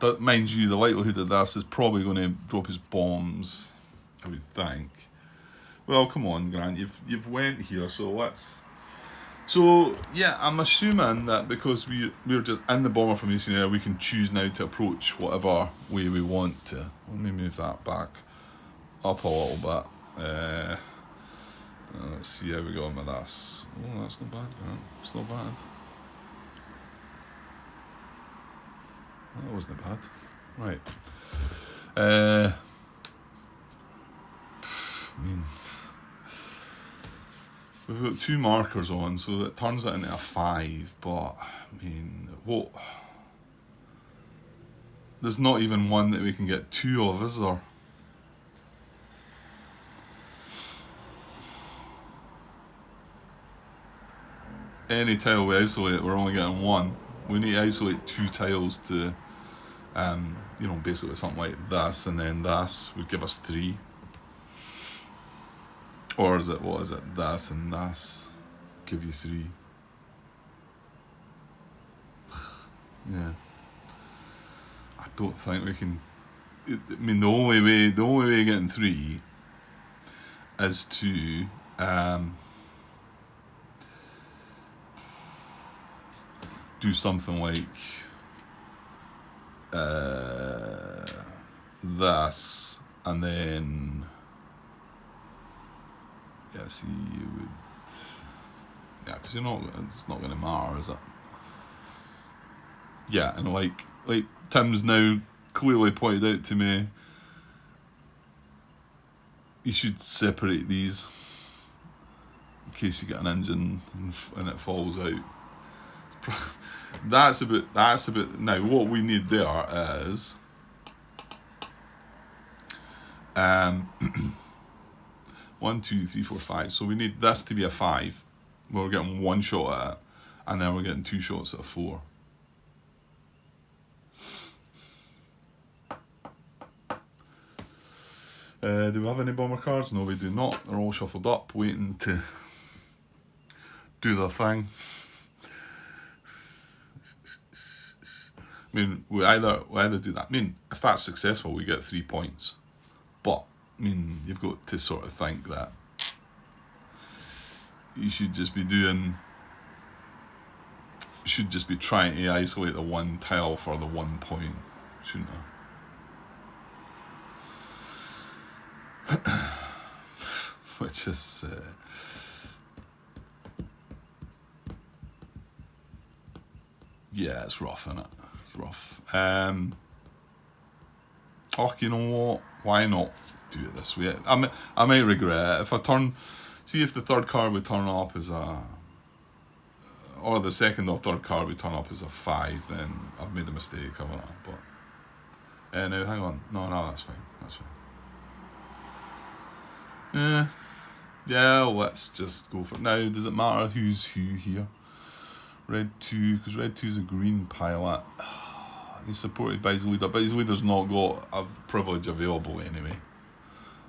that, mind you, the likelihood of this is probably going to drop his bombs, I would think. Well, come on, Grant, you've went here, so let's. So yeah, I'm assuming that because we're just in the bomber formation area, we can choose now to approach whatever way we want to. Let me move that back up a little bit. Let's see how we go on with this. Oh, that's not bad, Grant. It's not bad. That wasn't bad. Right. I mean, We've got 2 markers on, so that turns it into a 5, but, I mean, what? There's not even one that we can get 2 of, is there? Any tile we isolate, we're only getting 1. We need to isolate 2 tiles to, you know, basically something like this, and then this would give us 3. Or is it, what is it, this and this give you 3? Yeah. I don't think we can. I mean, the only way of getting 3 is to do something like this, and then yeah, see, you would, yeah, because it's not going to matter, is it? Yeah, and like Tim's now clearly pointed out to me, you should separate these in case you get an engine and it falls out. That's about now. What we need there is 1, 2, 3, 4, 5. So we need this to be a 5. We're getting 1 shot at it, and then we're getting 2 shots at a 4. Do we have any bomber cards? No, we do not. They're all shuffled up, waiting to do their thing. I mean, we either do that. I mean, if that's successful, we get 3 points. But, I mean, you've got to sort of think that you should just be trying to isolate the 1 tile for the 1 point, shouldn't I? Which is yeah, it's rough, isn't it? It's rough. Oh, you know what? Why not do it this way? I might regret it if I turn. See if the 3rd card we turn up is or the 2nd or 3rd card we turn up is a 5. Then I've made a mistake, haven't I? But no, hang on. No, that's fine. That's fine. Yeah, let's just go for it. Now, does it matter who's who here? Red 2, because Red 2 is a green pilot. He's supported by his leader, but his leader's not got a privilege available anyway.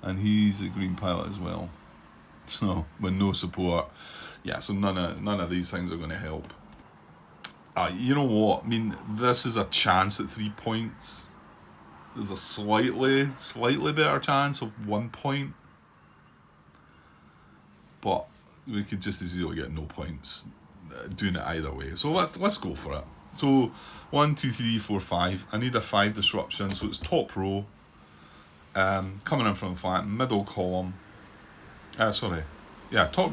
And he's a green pilot as well. So, with no support. Yeah, so none of these things are going to help. You know what? I mean, this is a chance at 3 points. There's a slightly better chance of 1 point. But we could just as easily get no points doing it either way. So let's go for it. So 1, 2, 3, 4, 5. I need a 5 disruption. So it's top row, coming in from the flank, middle column. Top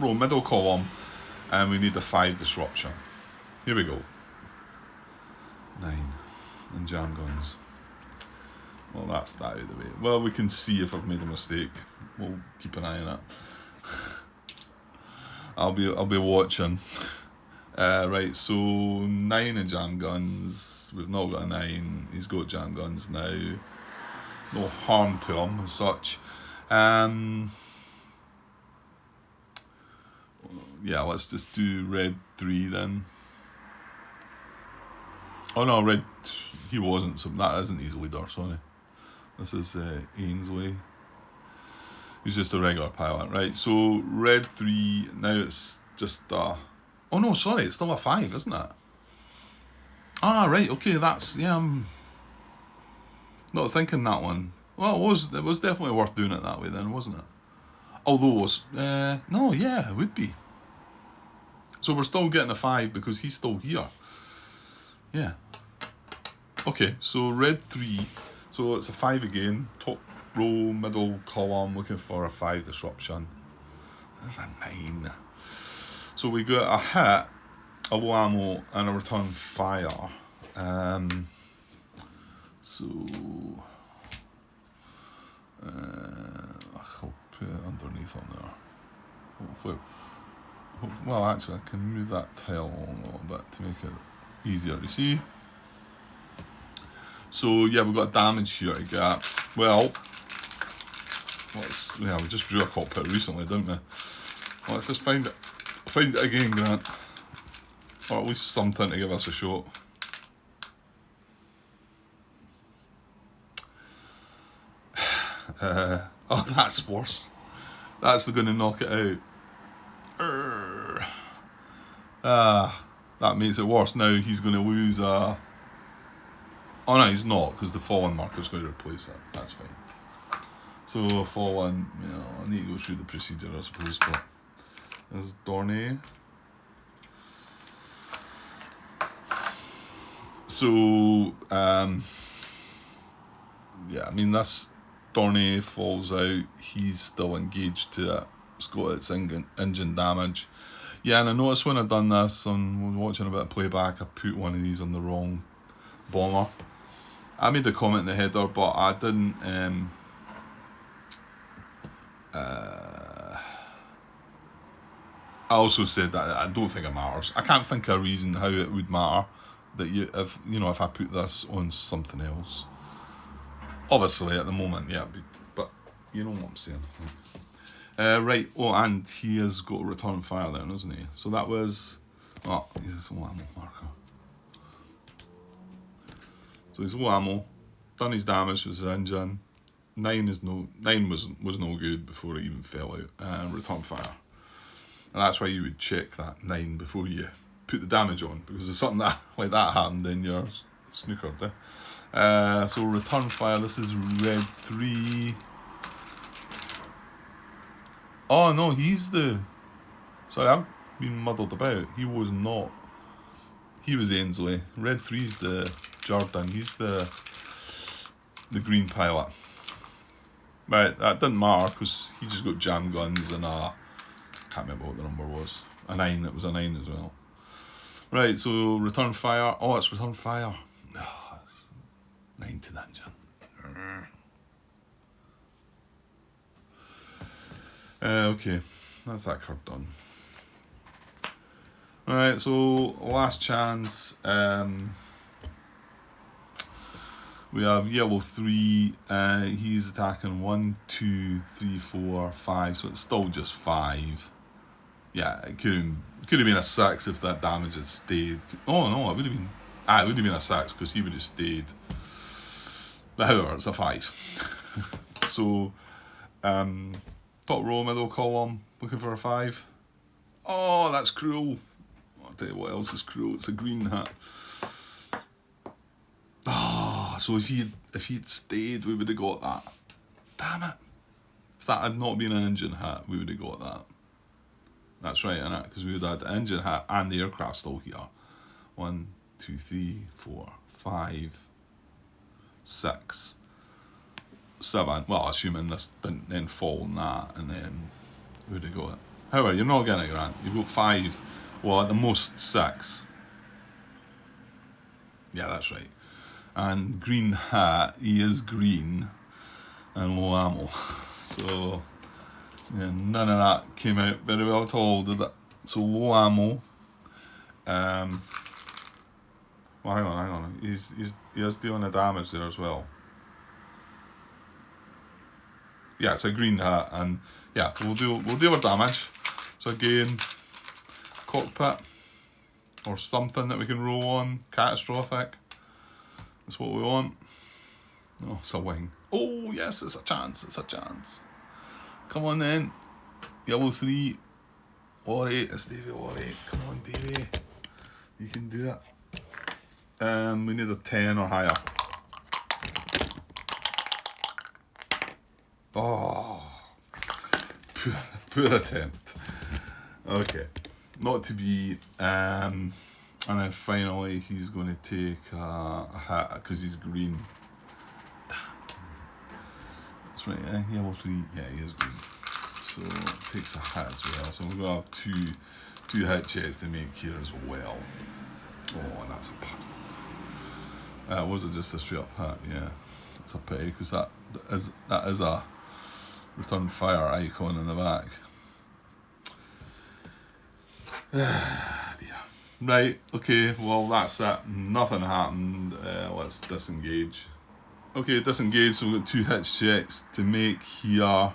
row, middle column, and we need a 5 disruption. Here we go. 9 and jam guns. Well, that's that out of the way. Well, we can see if I've made a mistake. We'll keep an eye on it. I'll be watching. Right, so 9 and jam guns. We've not got a 9. He's got jam guns now. No harm to him as such. Yeah, let's just do red 3 then. Oh no, red. He wasn't. So that isn't his leader. Sorry. This is Ainsley. He's just a regular pilot, right? So red 3, now it's just oh no, sorry, it's still a 5, isn't it? Ah, right, okay, that's, yeah, I'm not thinking that one. Well, it was definitely worth doing it that way then, wasn't it? Although, no, yeah, it would be. So we're still getting a 5 because he's still here. Yeah. Okay, so red 3, so it's a 5 again, top row, middle column, looking for a 5 disruption. That's a 9. So we got a hit, a low ammo, and a return fire. I'll put it underneath on there. Hopefully Well, actually, I can move that tile along a little bit to make it easier to see. So yeah, we've got damage here to get. Well, we just drew a cockpit recently, didn't we? Well, let's just find it again, Grant, or at least something to give us a shot. Oh, that's worse. That's going to knock it out. That makes it worse. Now he's going to lose a... Oh no, he's not, because the fallen marker is going to replace it. That's fine. So fallen, I need to go through the procedure, I suppose, but there's Dornay. So, yeah, I mean, this Dornay falls out. He's still engaged to it. It's got its engine damage. Yeah, and I noticed when I done this, and was watching a bit of playback, I put one of these on the wrong bomber. I made a comment in the header, but I didn't. I also said that I don't think it matters. I can't think of a reason how it would matter that if I put this on something else. Obviously, at the moment, yeah, but you know what I'm saying. Right. Oh, and he has got a return fire there, isn't he? So that was. Oh, he's low ammo marker. So he's low ammo. Done his damage with his engine. 9 was no good before it even fell out. Return fire. And that's why you would check that 9 before you put the damage on, because if something like that happened, then you're snookered. So return fire. This is red 3. Oh no, he's the. Sorry, I've been muddled about. He was not. He was Ainsley. Red 3's the Jordan. He's the green pilot. Right, that didn't matter because he just got jam guns and I can't remember what the number was. A 9. It was a 9 as well. Right, so return fire. Oh, it's return fire. Oh, it's 9 to the engine. Okay, that's that card done. Alright, so last chance. We have yellow 3. He's attacking 1, 2, 3, 4, 5. So it's still just 5. Yeah, it could have been a 6 if that damage had stayed. Oh no, it would have been. It would have been a 6 because he would have stayed. But however, it's a 5. So, top row, middle column, looking for a 5. Oh, that's cruel. I'll tell you what else is cruel. It's a green hat. So if he'd stayed, we would have got that. Damn it! If that had not been an engine hat, we would have got that. That's right, innit? Because we would have had the engine hat and the aircraft still here. 1, 2, 3, 4, 5, 6, 7. Well, assuming this didn't then fall on that, and then we would have got it. However, you're not getting it, Grant. You've got 5. Well, at the most 6. Yeah, that's right. And green hat, he is green and low ammo. So, yeah, none of that came out very well at all, did it? So, low ammo. Well, hang on. He is dealing the damage there as well. Yeah, it's a green hat, and yeah, we'll deal with damage. So again, cockpit or something that we can roll on. Catastrophic. That's what we want. Oh, it's a wing. Oh, yes, it's a chance. Come on then. Yellow 3. Worry, it's Davey Worry. Come on, Davey. You can do it. We need a 10 or higher. Oh. Poor attempt. Okay. Not to be. And then finally, he's going to take a hat because he's green. That's right, yellow 3. Yeah, he is green. So takes a hat as well. So we're going to have two hat checks to make here as well. Oh, and that's a bad. Was it just a straight up hat? Yeah, it's a pity because that is a return fire icon in the back. Right, okay, well that's it. Nothing happened. Let's disengage. Okay, disengage, so we've got 2 hitch checks to make here.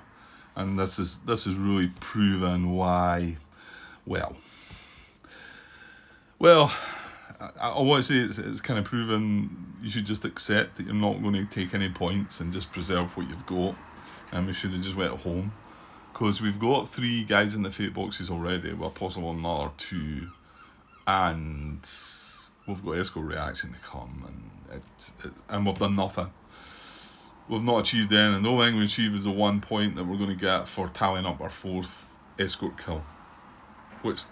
And this is really proven why. Well, I want to say it's kind of proven you should just accept that you're not going to take any points and just preserve what you've got. And we should have just went home. Because we've got 3 guys in the fate boxes already, with possible another 2. And we've got escort reaction to come. And we've done nothing. We've not achieved anything. The only thing we achieved is the 1 point that we're going to get for tallying up our 4th escort kill. Which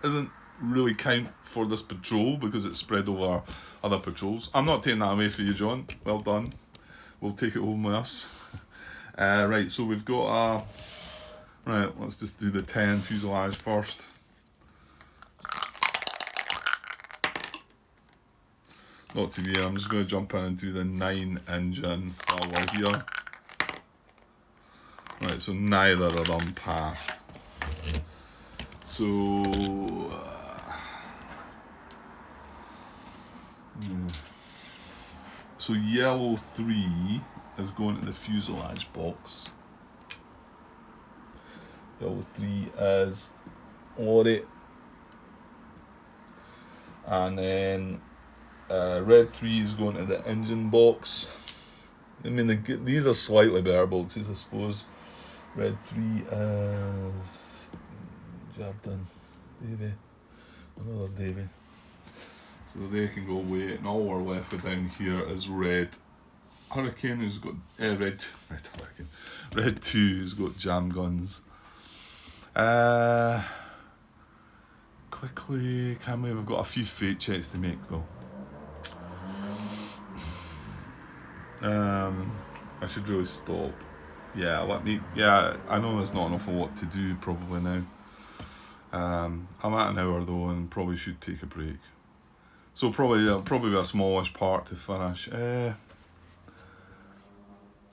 isn't really count for this patrol because it's spread over other patrols. I'm not taking that away for you, John. Well done. We'll take it home with us. Right, so we've got right, let's just do the 10 fuselage first. Not to be, I'm just going to jump in and do the 9 engine while we're here. Right, so neither of them passed. So so yellow 3 is going to the fuselage box. Yellow 3 is Lorry. And then red 3 is going to the engine box. I mean, these are slightly better boxes, I suppose. Red 3 is Jordan, Davy, another Davy. So they can go away, and all we're left with down here is red Hurricane, who's got red 2, who's got jam guns. Quickly, can we? We've got a few fate checks to make though. I should really stop. Yeah, I know there's not an awful lot to do probably now. I'm at an hour though, and probably should take a break. So probably a smallish part to finish.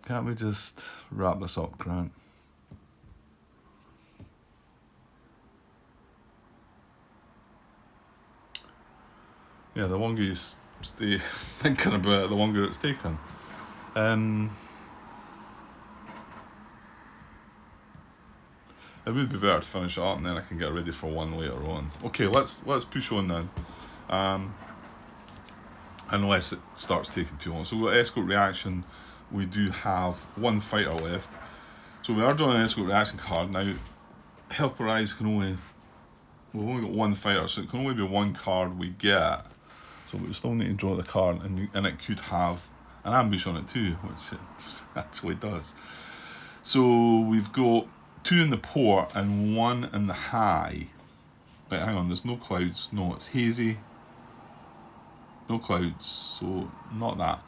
Can't we just wrap this up, Grant? Yeah, the longer you stay thinking about it, the longer it's taken. It would be better to finish it up and then I can get ready for one later on. Okay, let's push on now. Unless it starts taking too long. So we've got escort reaction. We do have 1 fighter left. So we are drawing an escort reaction card. Now, Helper Eyes can only... We've only got 1 fighter, so it can only be 1 card we get. So we still need to draw the card, and it could have an ambush on it too, which it actually does. So we've got 2 in the port and 1 in the high. Right, hang on, there's no clouds. No, it's hazy. No clouds, so not that.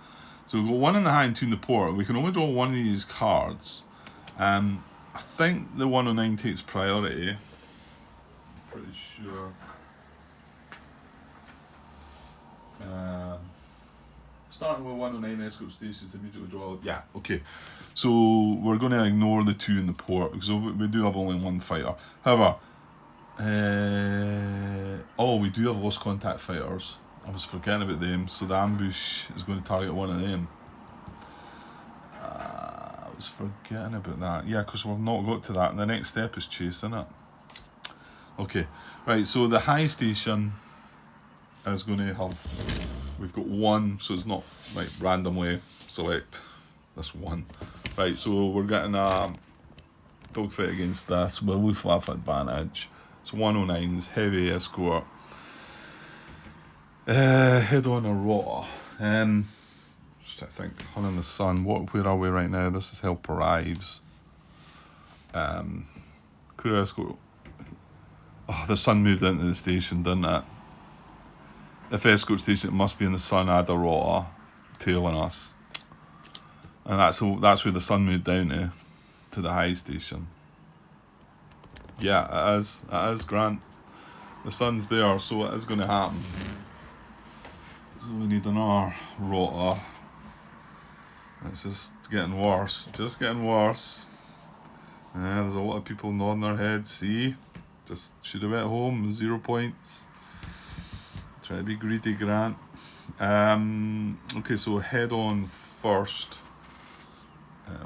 So we've got 1 in the high and 2 in the port. We can only draw 1 of these cards. I think the 109 takes priority. Pretty sure. Starting with 109 escort stations, immediately draw. Yeah, okay. So we're going to ignore the 2 in the port because we do have only 1 fighter. However, we do have lost contact fighters. I was forgetting about them, so the ambush is going to target 1 of them. I was forgetting about that. Yeah, because we've not got to that. And the next step is chase, isn't it? Okay, right, so the high station is going to have... We've got 1, so it's not like randomly select this 1. Right, so we're getting a dogfight against this with Luftwaffe advantage. It's 109's heavy escort. Head on a rota. Just I think Hun in the Sun. Where are we right now? This is Help Arrives. Crew escort. Oh, the sun moved into the station, didn't it? If escort station, it must be in the sun. Add a rota tailing us, and that's where the sun moved down to the high station. Yeah, it is Grant. The sun's there, so it is going to happen. So we need another rota. It's just getting worse. Just getting worse. Yeah, there's a lot of people nodding their heads. See? Just should have went home, 0 points. Try to be greedy, Grant. Okay, so head on first.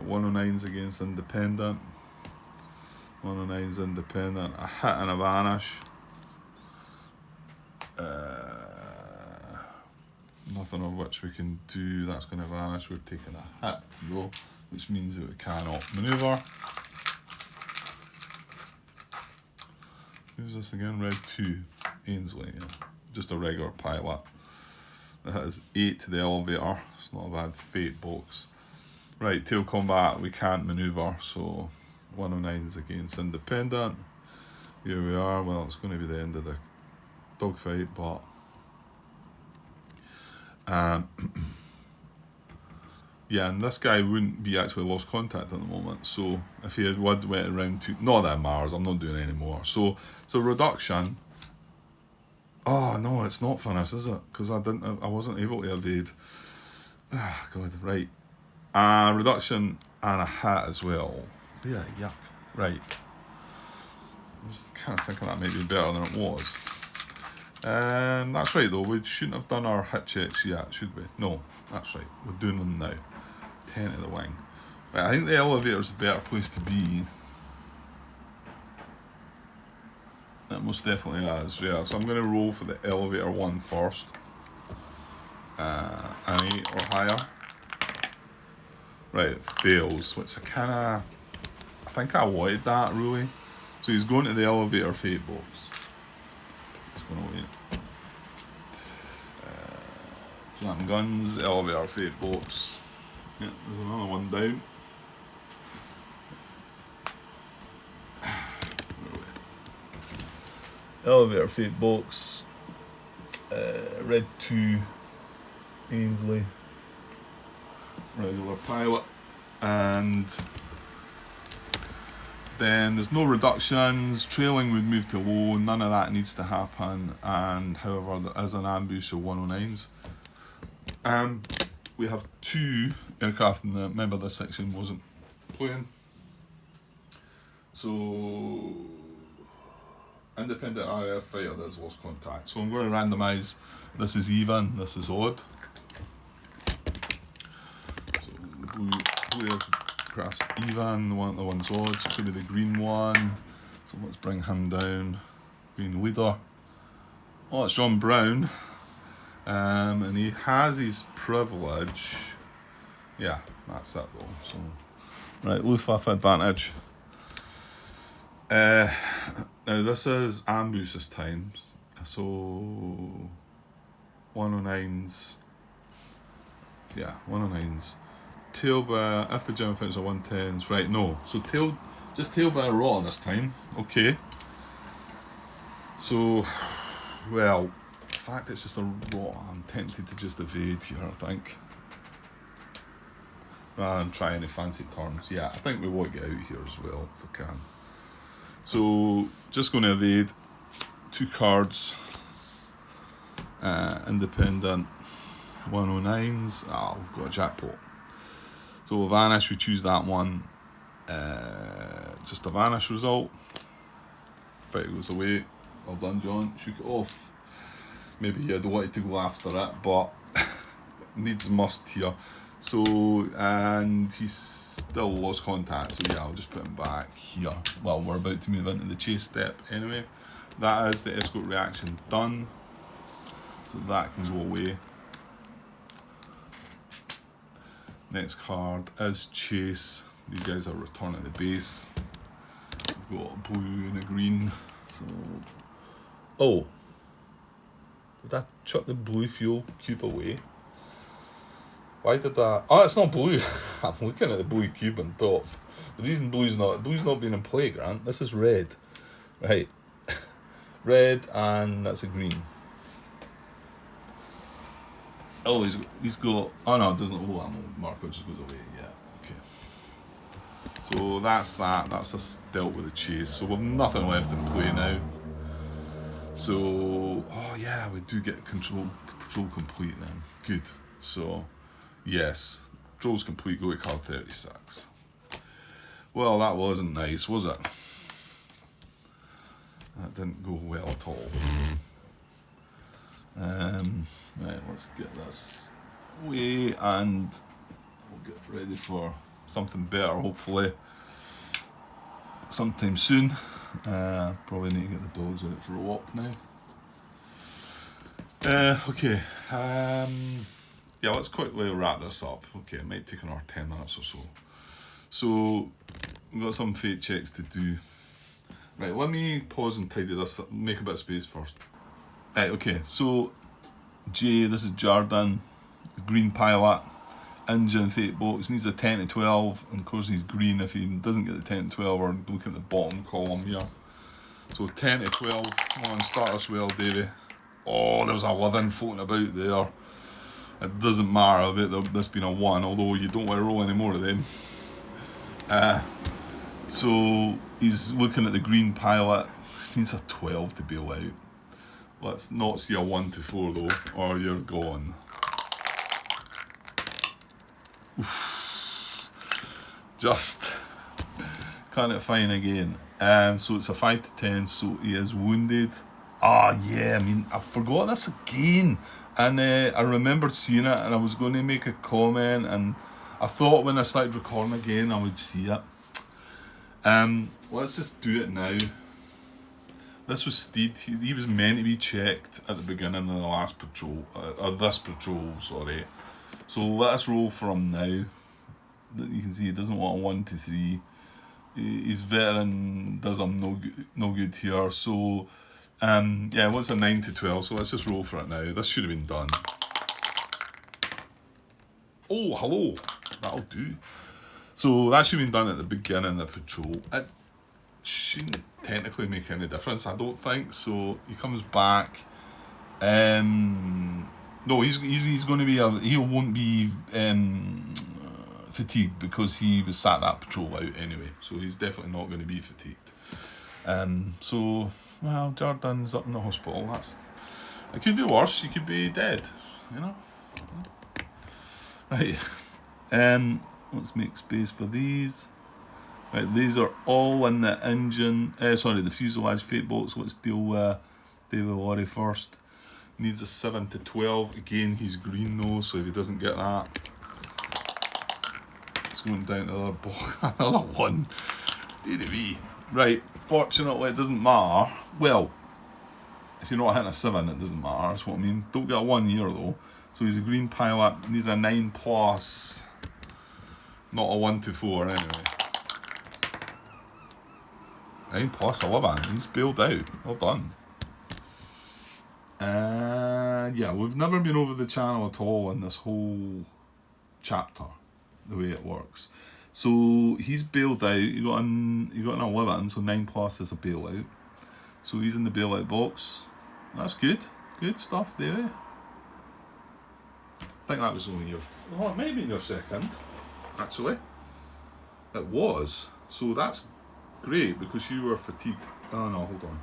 109's against Independent. 109's Independent. A hit and a vanish. Nothing of which we can do. That's going to vanish. We're taking a hit though, which means that we cannot manoeuvre. Who's this again? Red 2. Ainsley, yeah. Just a regular pilot. That has 8 to the elevator. It's not a bad fate box. Right, tail combat, we can't manoeuvre, so 109's against Independent. Here we are. Well, it's going to be the end of the dogfight, but yeah, and this guy wouldn't be actually lost contact at the moment. So if he had went around to, not that matters, I'm not doing it anymore. So reduction. Oh no, it's not finished, is it? Because I wasn't able to evade. Ah, God, right. Reduction and a hat as well. Yeah, yuck. Right. I was kind of thinking that might be better than it was. That's right though, we shouldn't have done our hit checks yet, should we? No, that's right, we're doing them now. 10 to the wing. Right, I think the elevator's a better place to be. It most definitely is, yeah. So I'm going to roll for the elevator one first. An 8 or higher. Right, it fails, which I think I wanted that really. So he's going to the elevator fate box. He's going to wait. Jam guns, elevator fate box. Yeah, there's another one down. Elevator fate box. Red 2. Ainsley. Regular pilot. And then there's no reductions. Trailing would move to low. None of that needs to happen. And however, there is an ambush of 109s. We have 2 aircraft in the. Remember, this section wasn't playing. So Independent RAF fighter that's lost contact. So I'm going to randomise. This is even, this is odd. So blue aircraft's even, the one's odd, so it's going to be the green one. So let's bring him down. Green leader. Oh, it's John Brown. And he has his privilege. Yeah, that's it though. So right, Luftwaffe advantage. Now this is ambush this time, so 109s, yeah, 109s, tail by, if the German fighters are 110s, right, no, so just tail by a rotor this time, okay, so, well, in fact it's just a rotor, I'm tempted to just evade here, I think, rather than try any fancy turns, yeah, I think we want to get out here as well, if we can. So, just going to evade 2 cards, Independent 109s, we've got a jackpot. So we'll vanish, we choose that one, just a vanish result, fight goes away, well done John, shook it off. Maybe you'd wanted to go after it, but needs must here. So, and he's still lost contact, so yeah, I'll just put him back here. Well, we're about to move into the chase step anyway. That is the escort reaction done, so that can go away. Next card is chase. These guys are returning to base. We've got a blue and a green, so... Oh! Did I chuck the blue fuel cube away? Why did that? Oh, it's not blue. I'm looking at the blue cube on top. The reason blue's not being in play, Grant. This is red, right? Red, and that's a green. Oh, he's got. Oh no, it doesn't. Oh, marker just goes away. Yeah. Okay. So that's that. That's us dealt with the chase. So we've nothing left in play now. So, oh yeah, we do get patrol complete then. Good. So. Yes, patrol's complete, go to card 36. Well, that wasn't nice, was it? That didn't go well at all. Right, let's get this away and we'll get ready for something better, hopefully, sometime soon. Probably need to get the dogs out for a walk now. Okay, yeah, let's quickly wrap this up. Okay, it might take another 10 minutes or so. So, we've got some fate checks to do. Right, let me pause and tidy this up, make a bit of space first. Right, okay, so Jay, this is Jardan, green pilot, engine fate box, needs a 10 to 12, and of course he's green if he doesn't get the 10 to 12, or look at the bottom column here. So 10 to 12, come on, start us well, Davey. Oh, there's a 11 floating about there. It doesn't matter about this being a 1, although you don't want to roll any more of them. So he's looking at the green pilot, needs a 12 to bail out. Let's not see a 1 to 4 though, or you're gone. Oof. Just can't it fine again. So it's a 5 to 10, so he is wounded. Yeah, I mean, I forgot this again. And I remembered seeing it, and I was going to make a comment, and I thought when I started recording again, I would see it. Let's just do it now. This was Steed. He was meant to be checked at the beginning of the last patrol, or this patrol, sorry. So let us roll for him now. You can see he doesn't want a 1 to 3. His veteran does him no good here. So, yeah, what's a 9 to 12? So let's just roll for it now. This should have been done. Oh, hello. That'll do. So that should have been done at the beginning of the patrol. It shouldn't technically make any difference, I don't think. So he comes back. No, he's going to be he won't be fatigued because he was sat that patrol out anyway. So he's definitely not going to be fatigued. So well, Jardan's up in the hospital. It could be worse. He could be dead. You know. Right. Let's make space for these. Right, these are all in the engine. The fuselage fate box. Let's deal with David Lorry first. Needs a 7 to 12. Again, he's green though, so if he doesn't get that, it's going down to another box. Another 1. DDV. Right. Fortunately, it doesn't matter. Well, if you're not hitting a 7, it doesn't matter. That's what I mean. Don't get a 1 here though. So he's a green pilot. Needs a 9 plus. Not a 1 to 4 anyway. 9 plus 11. He's bailed out. Well done. Yeah, we've never been over the channel at all in this whole chapter, the way it works. So he's bailed out. He got an 11, so 9 plus is a bailout. So he's in the bailout box. That's good. Good stuff there. I think that was only your... Oh, it might have been your second, actually. It was. So that's great, because you were fatigued. Oh, no, hold on.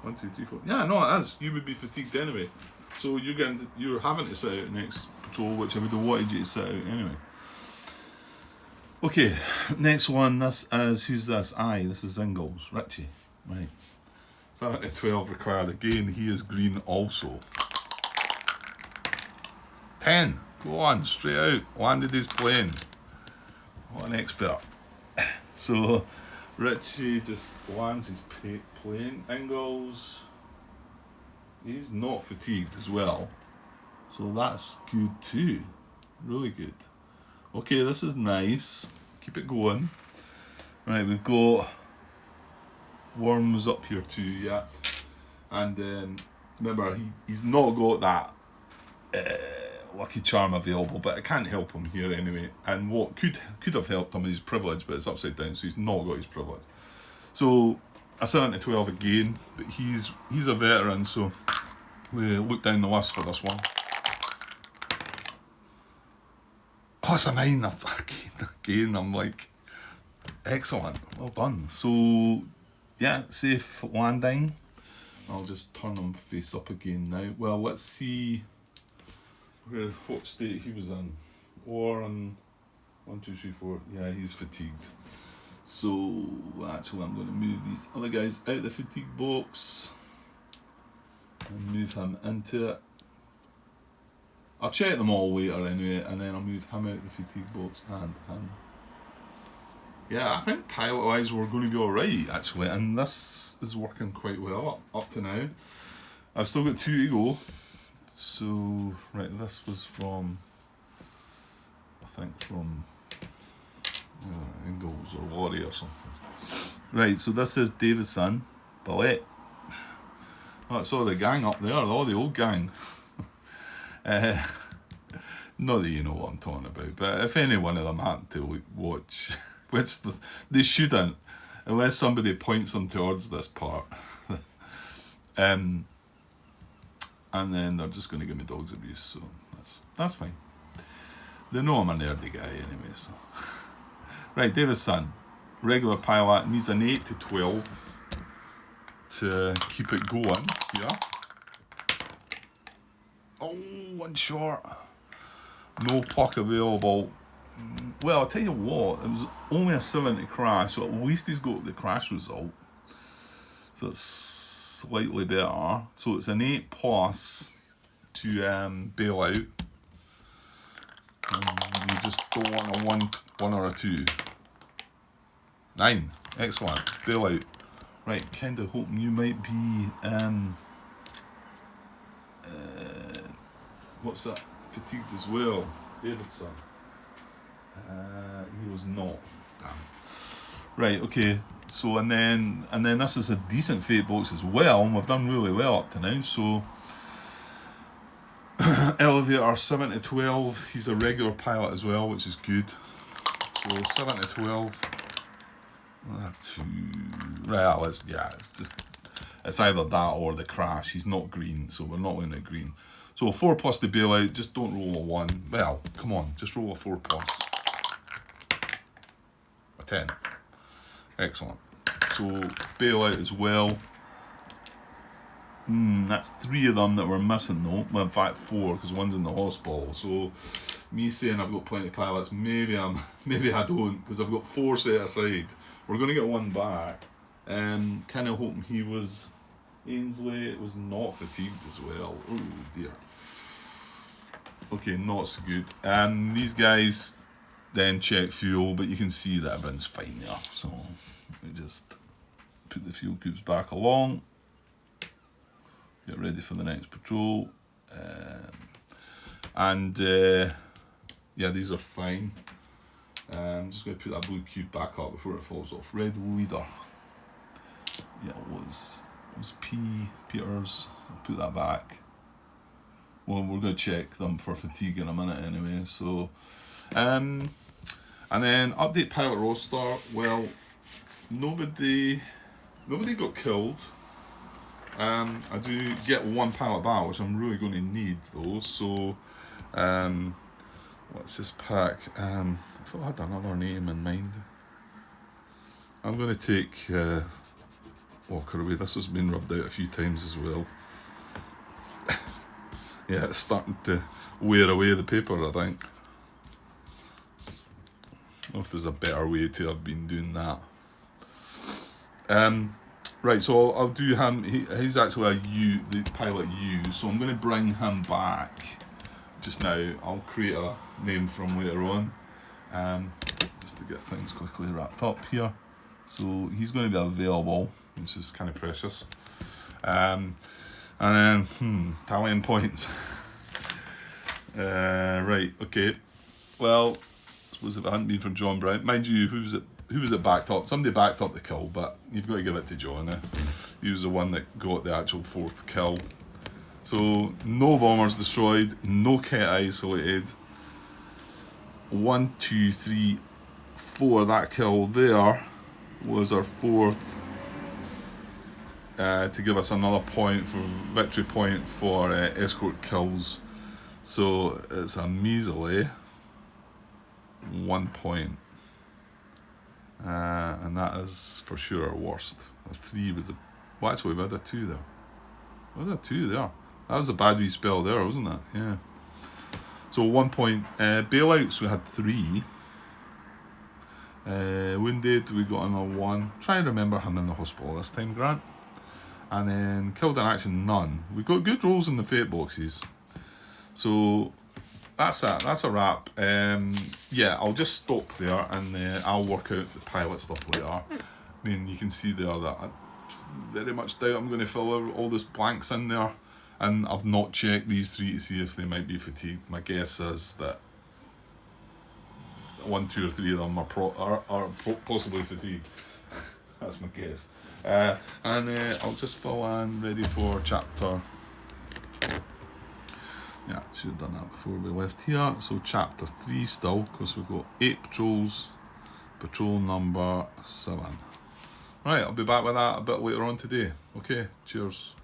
1, 2, 3, 4. Yeah, no, it is. You would be fatigued anyway. So you're having to sit out next patrol, which I would have wanted you to sit out anyway. Okay, next one. This is... Who's this? This is Ingalls. Richie. Right. 7 to 12 required again. He is green also. 10. Go on, straight out. Landed his plane. What an expert. So, Richie just lands his plane. Ingalls, he's not fatigued as well. So that's good too. Really good. Okay, this is nice. Keep it going. Right, we've got Worms up here too, yeah. And remember, he's not got that lucky charm available, but it can't help him here anyway. And what could have helped him is his privilege, but it's upside down, so he's not got his privilege. So a 7 to 12 again, but he's a veteran, so we look down the list for this one. Oh, it's a 9. Again, I'm like, excellent, well done. So yeah, safe landing. I'll just turn him face up again now. Well, let's see what state he was in. Or in 1, 2, 3, 4. Yeah, he's fatigued. So actually I'm going to move these other guys out of the fatigue box and move him into it. I'll check them all later anyway, and then I'll move him out of the fatigue box and him. Yeah, I think pilot-wise we're going to be alright actually, and this is working quite well up to now. I've still got 2 to go. So, right, this was from, I think from Ingalls or Laurie or something. Right, so this is Davison, Ballet. Oh, it's all the gang up there, all the old gang. Not that you know what I'm talking about, but if any one of them happen to watch, which they shouldn't, unless somebody points them towards this part. And then they're just going to give me dog's abuse, so that's fine. They know I'm a nerdy guy anyway, so. Right, Davison, regular pilot, needs an 8 to 12 to keep it going here. Oh, one short. No puck available. Well, I'll tell you what, it was only a 7 to crash, so at least he's got the crash result. So it's slightly better. So it's an 8 plus to bail out. You just go on a one or a 2. 9. Excellent. Bail out. Right, kind of hoping you might be what's that? Fatigued as well. Davidson. He was not. Damn. Right, okay. So and then this is a decent fate box as well, and we've done really well up to now. So elevator 7 to 12. He's a regular pilot as well, which is good. So 7 to 12. That's a 2. Right, it's either that or the crash. He's not green, so we're not going to green. So 4 plus the bailout. Just don't roll a 1. Well, come on, just roll a 4 plus. A 10. Excellent. So bailout as well. That's 3 of them that we're missing though. Well, in fact 4, because one's in the hospital. So me saying I've got plenty of pilots, maybe I don't, because I've got 4 set aside. We're going to get 1 back. Kind of hoping he was Ainsley. Was not fatigued as well. Oh dear. Okay, not so good. These guys then check fuel, but you can see that everything's fine there. So we just put the fuel cubes back along. Get ready for the next patrol. Yeah, these are fine. I'm just going to put that blue cube back up before it falls off. Red leader. Yeah, it was Peters. I'll put that back. Well, we're going to check them for fatigue in a minute anyway. So, and then update pilot roster. Well, nobody got killed. I do get 1 pilot back, which I'm really going to need though. So, what's this pack? I thought I had another name in mind. I'm going to take Walker away. This has been rubbed out a few times as well. Yeah, it's starting to wear away the paper, I think. I don't know if there's a better way to have been doing that. Right, so I'll do him. He's actually the pilot U, so I'm going to bring him back just now. I'll create a name from later on, just to get things quickly wrapped up here. So he's going to be available, which is kind of precious. And then, tallying points. Right, okay. Well, I suppose if it hadn't been for John Brown, mind you, who was it backed up? Somebody backed up the kill, but you've got to give it to John. He was the one that got the actual 4th kill. So, no bombers destroyed, no Ket isolated. 1, 2, 3, 4. That kill there was our 4th. To give us another point for victory point for escort kills. So it's a measly 1 point. And that is for sure our worst. A 3 was a... Well, actually, we had a 2 there. We had a 2 there. That was a bad wee spell there, wasn't it? Yeah. So 1 point. Bailouts, we had 3. Wounded, we got another 1. Try and remember him in the hospital this time, Grant. And then killed in action, none. We got good rolls in the fate boxes. So that's it. That's a wrap. Yeah, I'll just stop there and I'll work out the pilot stuff later. I mean, you can see there that I very much doubt I'm going to fill all those blanks in there. And I've not checked these 3 to see if they might be fatigued. My guess is that 1, 2 or 3 of them are possibly fatigued. That's my guess. And I'll just fill in ready for chapter. Yeah, should have done that before we left here. So chapter 3 still, because we've got 8 patrols. Patrol number 7. Right, I'll be back with that a bit later on today. Okay, cheers.